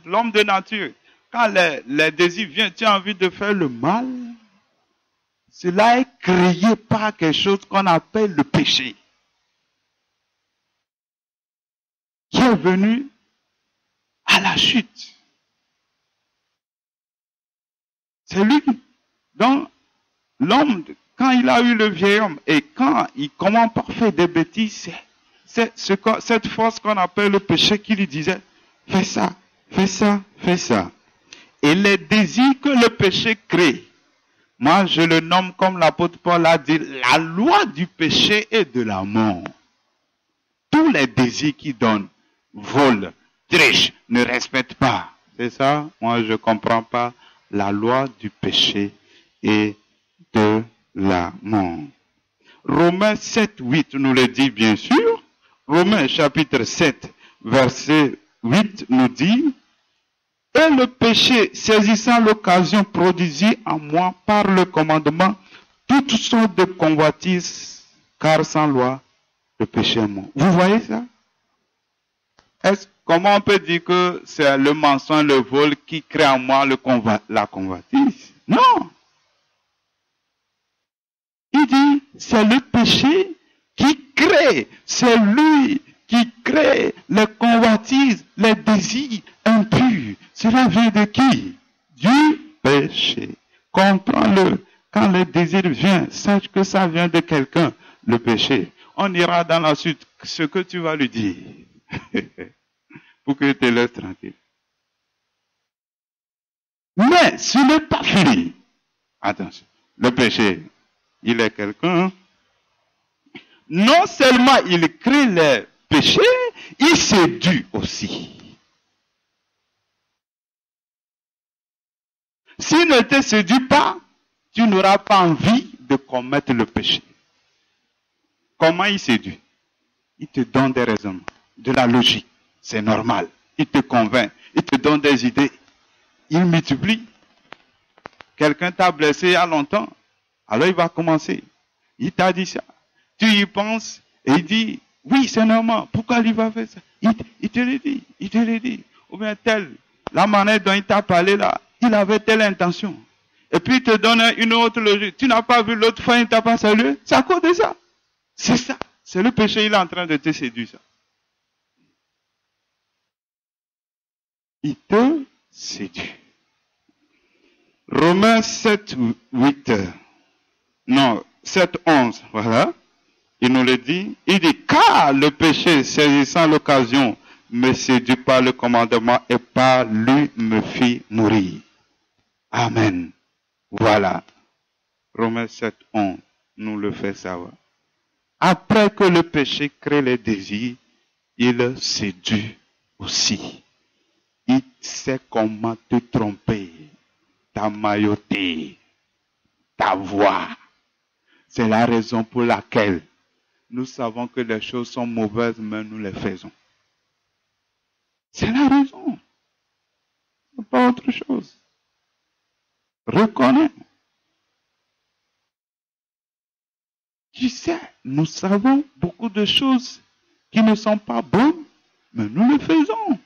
L'homme de nature, quand les désirs viennent, tu as envie de faire le mal. Cela est créé par quelque chose qu'on appelle le péché. Qui est venu à la chute. C'est lui. Donc, l'homme, quand il a eu le vieil homme, et quand il commence par faire des bêtises, c'est cette force qu'on appelle le péché qui lui disait, fais ça, fais ça, fais ça. Et les désirs que le péché crée, Moi, je le nomme comme l'apôtre Paul a dit, la loi du péché et de la mort. Tous les désirs qui donnent, volent, trichent, ne respectent pas. C'est ça? Moi, je ne comprends pas la loi du péché et de la mort. Romains 7, 8 nous le dit bien sûr. Romains chapitre 7, verset 8 nous dit, « Et le péché, saisissant l'occasion, produisit en moi par le commandement toutes sortes de convoitises, car sans loi, le péché est mort. » Vous voyez ça? Comment on peut dire que c'est le mensonge, le vol qui crée en moi la convoitise? Non! Il dit, c'est le péché qui crée, c'est lui qui crée les convoitises, les désirs impurs. Cela vient de qui? Du péché. Comprends-le. Quand le désir vient, sache que ça vient de quelqu'un, le péché. On ira dans la suite ce que tu vas lui dire. Pour que tu te laisses tranquille. Mais ce n'est pas fini. Attention, le péché, il est quelqu'un. Non seulement il crée les péchés, il séduit aussi. S'il ne te séduit pas, tu n'auras pas envie de commettre le péché. Comment il séduit? Il te donne des raisons, de la logique. C'est normal. Il te convainc. Il te donne des idées. Il multiplie. Quelqu'un t'a blessé il y a longtemps. Alors il va commencer. Il t'a dit ça. Tu y penses et il dit, oui, c'est normal. Pourquoi il va faire ça? Il te le dit. Il te le dit. Ou bien la manière dont il t'a parlé là, il avait telle intention. Et puis il te donne une autre logique. Tu n'as pas vu l'autre fois, il ne t'a pas salué. C'est à cause de ça. C'est ça. C'est le péché, il est en train de te séduire ça. Il te séduit. Romains 7, 8. Non, 7, 11. Voilà. Il nous le dit. Il dit, car le péché, saisissant l'occasion, me séduit par le commandement et par lui me fit mourir. Amen. Voilà. Romains 7, 11 nous le fait savoir. Après que le péché crée les désirs, il séduit aussi. Il sait comment te tromper, t'emmailloter, t'avoir. C'est la raison pour laquelle nous savons que les choses sont mauvaises, mais nous les faisons. C'est la raison. Pas autre chose. Reconnais. Tu sais, nous savons beaucoup de choses qui ne sont pas bonnes, mais nous le faisons.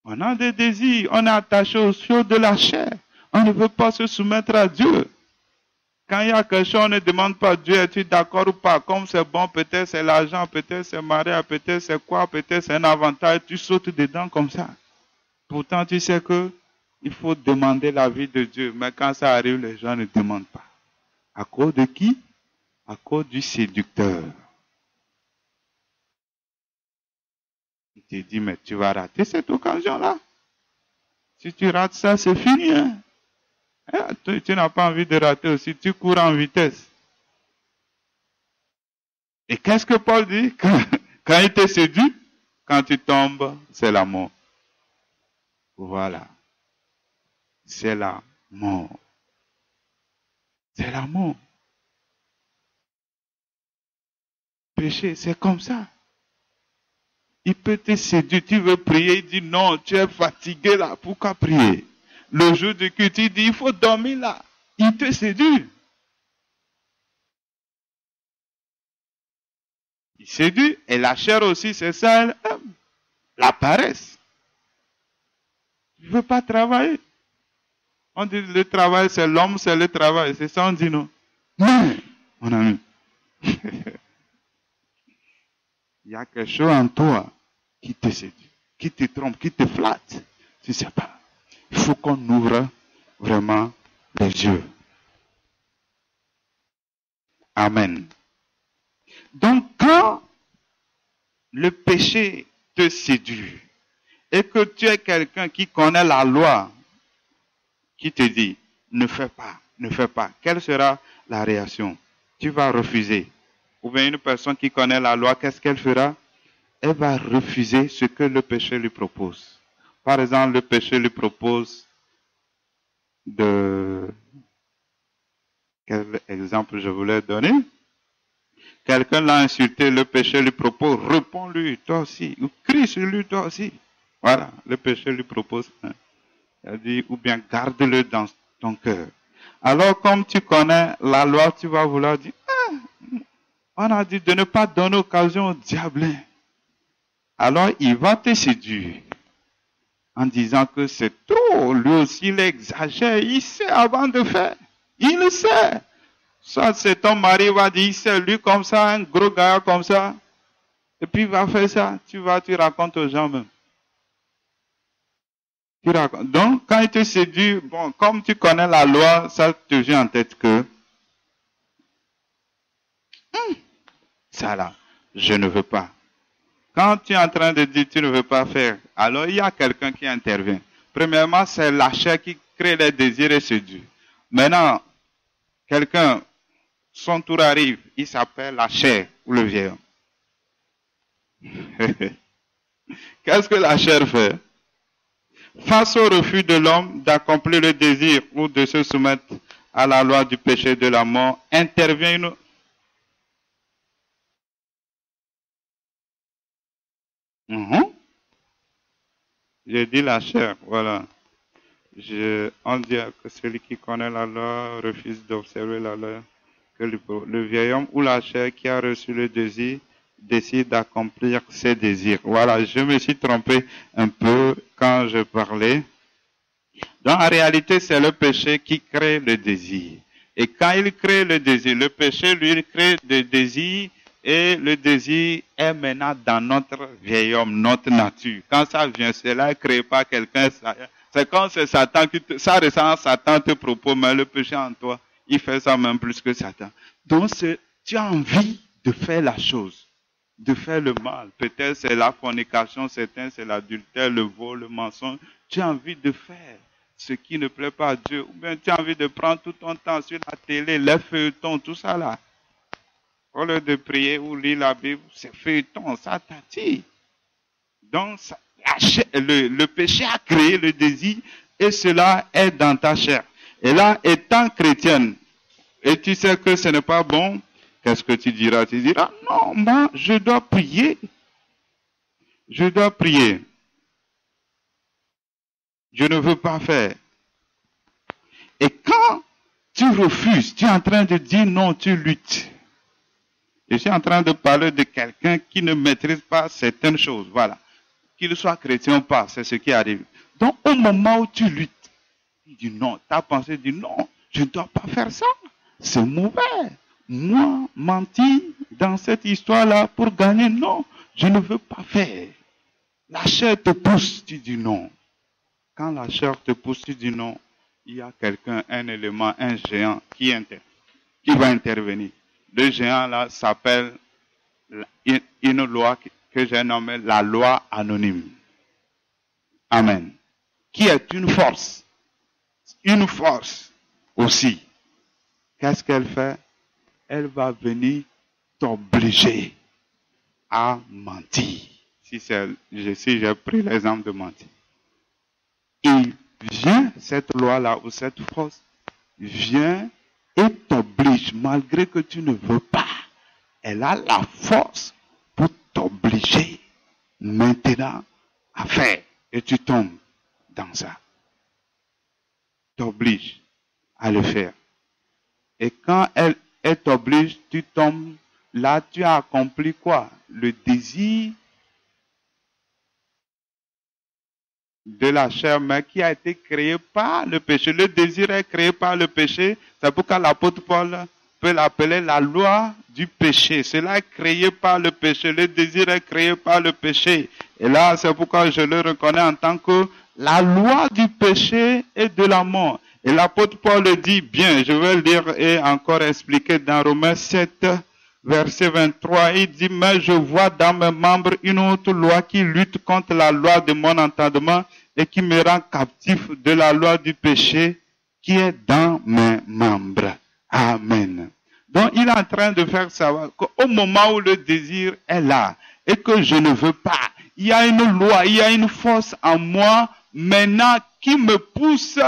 On a des désirs, on est attaché aux choses de la chair. On ne veut pas se soumettre à Dieu. Quand il y a quelque chose, on ne demande pas à Dieu, es-tu d'accord ou pas? Comme c'est bon, peut-être c'est l'argent, peut-être c'est mariage, peut-être c'est quoi, peut-être c'est un avantage, tu sautes dedans comme ça. Pourtant, tu sais que il faut demander l'avis de Dieu, mais quand ça arrive, les gens ne demandent pas. À cause de qui? À cause du séducteur. Il te dit, mais tu vas rater cette occasion-là. Si tu rates ça, c'est fini. Hein? Tu n'as pas envie de rater aussi, tu cours en vitesse. Et qu'est-ce que Paul dit? Quand il te séduit, quand tu tombes, c'est la mort. Voilà. C'est la mort. C'est la mort. Péché, c'est comme ça. Il peut te séduire, tu veux prier, il dit non, tu es fatigué là, pourquoi prier? Le jour du culte, il dit il faut dormir là. Il te séduit. Il séduit, et la chair aussi, c'est ça, la paresse. Tu ne veux pas travailler. On dit le travail, c'est l'homme, c'est le travail. C'est ça, on dit non. Non, mon ami. Il y a quelque chose en toi qui te séduit, qui te trompe, qui te flatte. Tu ne sais pas. Il faut qu'on ouvre vraiment les yeux. Amen. Donc, quand le péché te séduit et que tu es quelqu'un qui connaît la loi, qui te dit ne fais pas, ne fais pas, quelle sera la réaction? Tu vas refuser. Ou bien une personne qui connaît la loi, qu'est-ce qu'elle fera? Elle va refuser ce que le péché lui propose. Par exemple, le péché lui propose de... Quel exemple je voulais donner? Quelqu'un l'a insulté, le péché lui propose, réponds-lui, toi aussi, ou crie sur lui, toi aussi. Voilà, le péché lui propose. Il dit, ou bien garde-le dans ton cœur. Alors, comme tu connais la loi, tu vas vouloir dire, on a dit de ne pas donner occasion au diable. Alors, il va te séduire en disant que c'est trop. Lui aussi, il exagère. Il sait avant de faire. Il le sait. Soit c'est ton mari va dire, c'est lui comme ça, un gros gars comme ça. Et puis il va faire ça. Tu racontes aux gens même. Tu racontes. Donc, quand il te séduit, bon, comme tu connais la loi, ça te vient en tête que ça là, je ne veux pas. Quand tu es en train de dire tu ne veux pas faire, alors il y a quelqu'un qui intervient. Premièrement, c'est la chair qui crée les désirs et séduit. Maintenant, quelqu'un, son tour arrive, il s'appelle la chair ou le vieil homme. Qu'est-ce que la chair fait? Face au refus de l'homme d'accomplir le désir ou de se soumettre à la loi du péché et de la mort, intervient une... J'ai dit la chair, voilà. On dit que celui qui connaît la loi refuse d'observer la loi, que le vieil homme ou la chair qui a reçu le désir décide d'accomplir ses désirs. Voilà, je me suis trompé un peu quand je parlais. Donc en réalité, c'est le péché qui crée le désir. Et quand il crée le désir, le péché lui crée le désir. Et le désir est maintenant dans notre vieil homme, notre nature. Quand ça vient, cela ne crée pas quelqu'un. C'est quand c'est Satan qui ça ressent Satan te propose, mais le péché en toi, il fait ça même plus que Satan. Donc, tu as envie de faire la chose, de faire le mal. Peut-être c'est la fornication, certains c'est l'adultère, le vol, le mensonge. Tu as envie de faire ce qui ne plaît pas à Dieu. Ou bien tu as envie de prendre tout ton temps sur la télé, les feuilletons, tout ça là. Au lieu de prier ou lire la Bible, c'est feuilleton, ça t'attire. Donc, le péché a créé le désir et cela est dans ta chair. Et là, étant chrétienne, et tu sais que ce n'est pas bon, qu'est-ce que tu diras? Tu diras, non, moi, je dois prier. Je dois prier. Je ne veux pas faire. Et quand tu refuses, tu es en train de dire non, tu luttes. Je suis en train de parler de quelqu'un qui ne maîtrise pas certaines choses. Voilà. Qu'il soit chrétien ou pas, c'est ce qui arrive. Donc, au moment où tu luttes, tu dis non. Ta pensée dit non, je ne dois pas faire ça. C'est mauvais. Moi, mentir dans cette histoire-là pour gagner, non, je ne veux pas faire. La chair te pousse, tu dis non. Quand la chair te pousse, tu dis non, il y a quelqu'un, un élément, un géant qui va intervenir. Le géant là s'appelle une loi que j'ai nommée la loi anonyme. Amen. Qui est une force. Une force aussi. Qu'est-ce qu'elle fait? Elle va venir t'obliger à mentir. Si j'ai pris l'exemple de mentir. Il vient, cette loi-là ou cette force, vient et t'oblige, malgré que tu ne veux pas. Elle a la force pour t'obliger maintenant à faire. Et tu tombes dans ça. T'oblige à le faire. Et quand elle t'oblige, tu tombes. Là, tu as accompli quoi? Le désir de la chair, mais qui a été créé par le péché. Le désir est créé par le péché. C'est pourquoi l'apôtre Paul peut l'appeler la loi du péché. Cela est créé par le péché. Le désir est créé par le péché. Et là, c'est pourquoi je le reconnais en tant que la loi du péché et de la mort. Et l'apôtre Paul le dit bien. Je vais le lire et encore expliquer dans Romains 7, verset 23. Il dit, mais je vois dans mes membres une autre loi qui lutte contre la loi de mon entendement et qui me rend captif de la loi du péché qui est dans mes membres. Amen. Donc, il est en train de faire savoir qu'au moment où le désir est là et que je ne veux pas, il y a une loi, il y a une force en moi maintenant qui me pousse,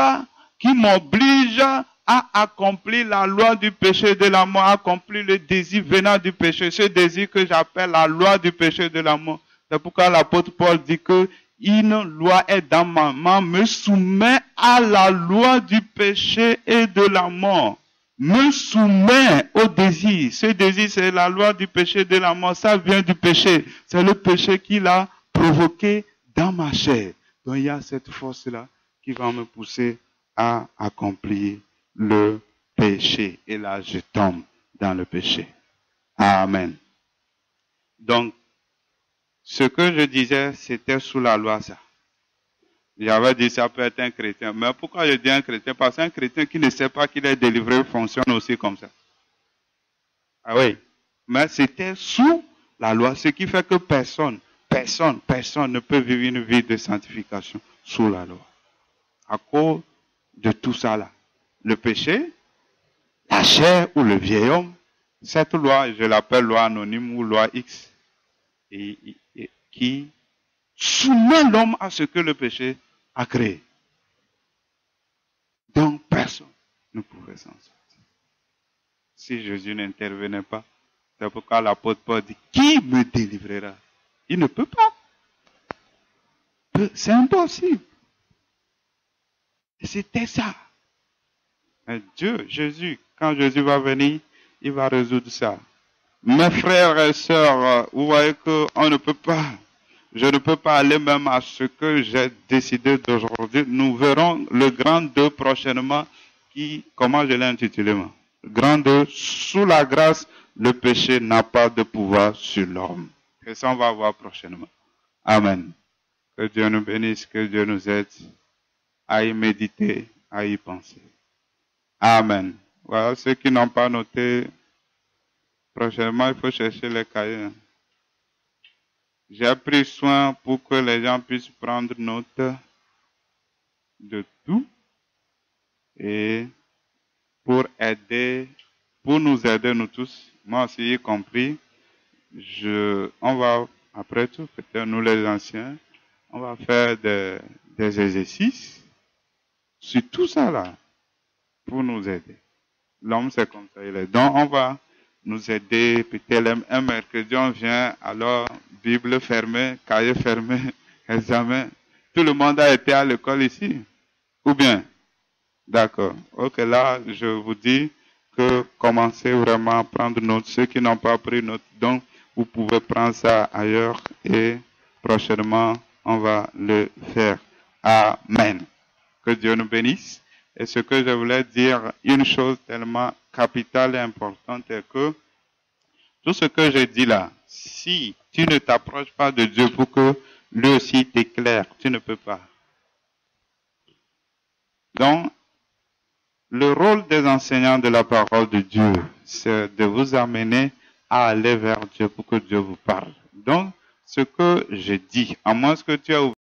qui m'oblige à accomplir la loi du péché de la mort, accomplir le désir venant du péché, ce désir que j'appelle la loi du péché de la mort. C'est pourquoi l'apôtre Paul dit que une loi est dans ma main, me soumet à la loi du péché et de la mort. Me soumet au désir. Ce désir, c'est la loi du péché et de la mort. Ça vient du péché. C'est le péché qui l'a provoqué dans ma chair. Donc il y a cette force-là qui va me pousser à accomplir le péché. Et là, je tombe dans le péché. Amen. Donc, ce que je disais, c'était sous la loi, ça. J'avais dit ça peut être un chrétien. Mais pourquoi je dis un chrétien? Parce qu'un chrétien qui ne sait pas qu'il est délivré fonctionne aussi comme ça. Ah oui. Mais c'était sous la loi, ce qui fait que personne ne peut vivre une vie de sanctification sous la loi. À cause de tout ça là. Le péché, la chair ou le vieil homme, cette loi, je l'appelle loi anonyme ou loi X, et qui soumet l'homme à ce que le péché a créé. Donc personne ne pouvait s'en sortir. Si Jésus n'intervenait pas, c'est pourquoi l'apôtre Paul dit, qui me délivrera? Il ne peut pas. C'est impossible. Et c'était ça. Mais Dieu, Jésus, quand Jésus va venir, il va résoudre ça. Mes frères et sœurs, vous voyez qu'on ne peut pas. Je ne peux pas aller même à ce que j'ai décidé d'aujourd'hui. Nous verrons le grand 2 prochainement comment je l'ai intitulé moi? Le grand 2, sous la grâce, le péché n'a pas de pouvoir sur l'homme. Et ça, on va voir prochainement. Amen. Que Dieu nous bénisse, que Dieu nous aide à y méditer, à y penser. Amen. Voilà, ceux qui n'ont pas noté, prochainement, il faut chercher les cahiers. J'ai pris soin pour que les gens puissent prendre note de tout et pour nous aider nous tous, moi aussi y compris, on va, après tout, peut-être nous les anciens, on va faire des exercices sur tout ça là pour nous aider. L'homme c'est comme ça il est. Donc on va nous aider, peut-être un mercredi on vient, alors Bible fermée, cahier fermé, examen. Tout le monde a été à l'école ici? Ou bien? D'accord. Ok, là, je vous dis que commencez vraiment à prendre note. Ceux qui n'ont pas pris note, donc vous pouvez prendre ça ailleurs et prochainement, on va le faire. Amen. Que Dieu nous bénisse. Et ce que je voulais dire, une chose tellement capitale et importante est que tout ce que je dis là, si tu ne t'approches pas de Dieu pour que lui aussi t'éclaire, tu ne peux pas. Donc, le rôle des enseignants de la parole de Dieu, c'est de vous amener à aller vers Dieu pour que Dieu vous parle. Donc, ce que je dis, à moins que tu aies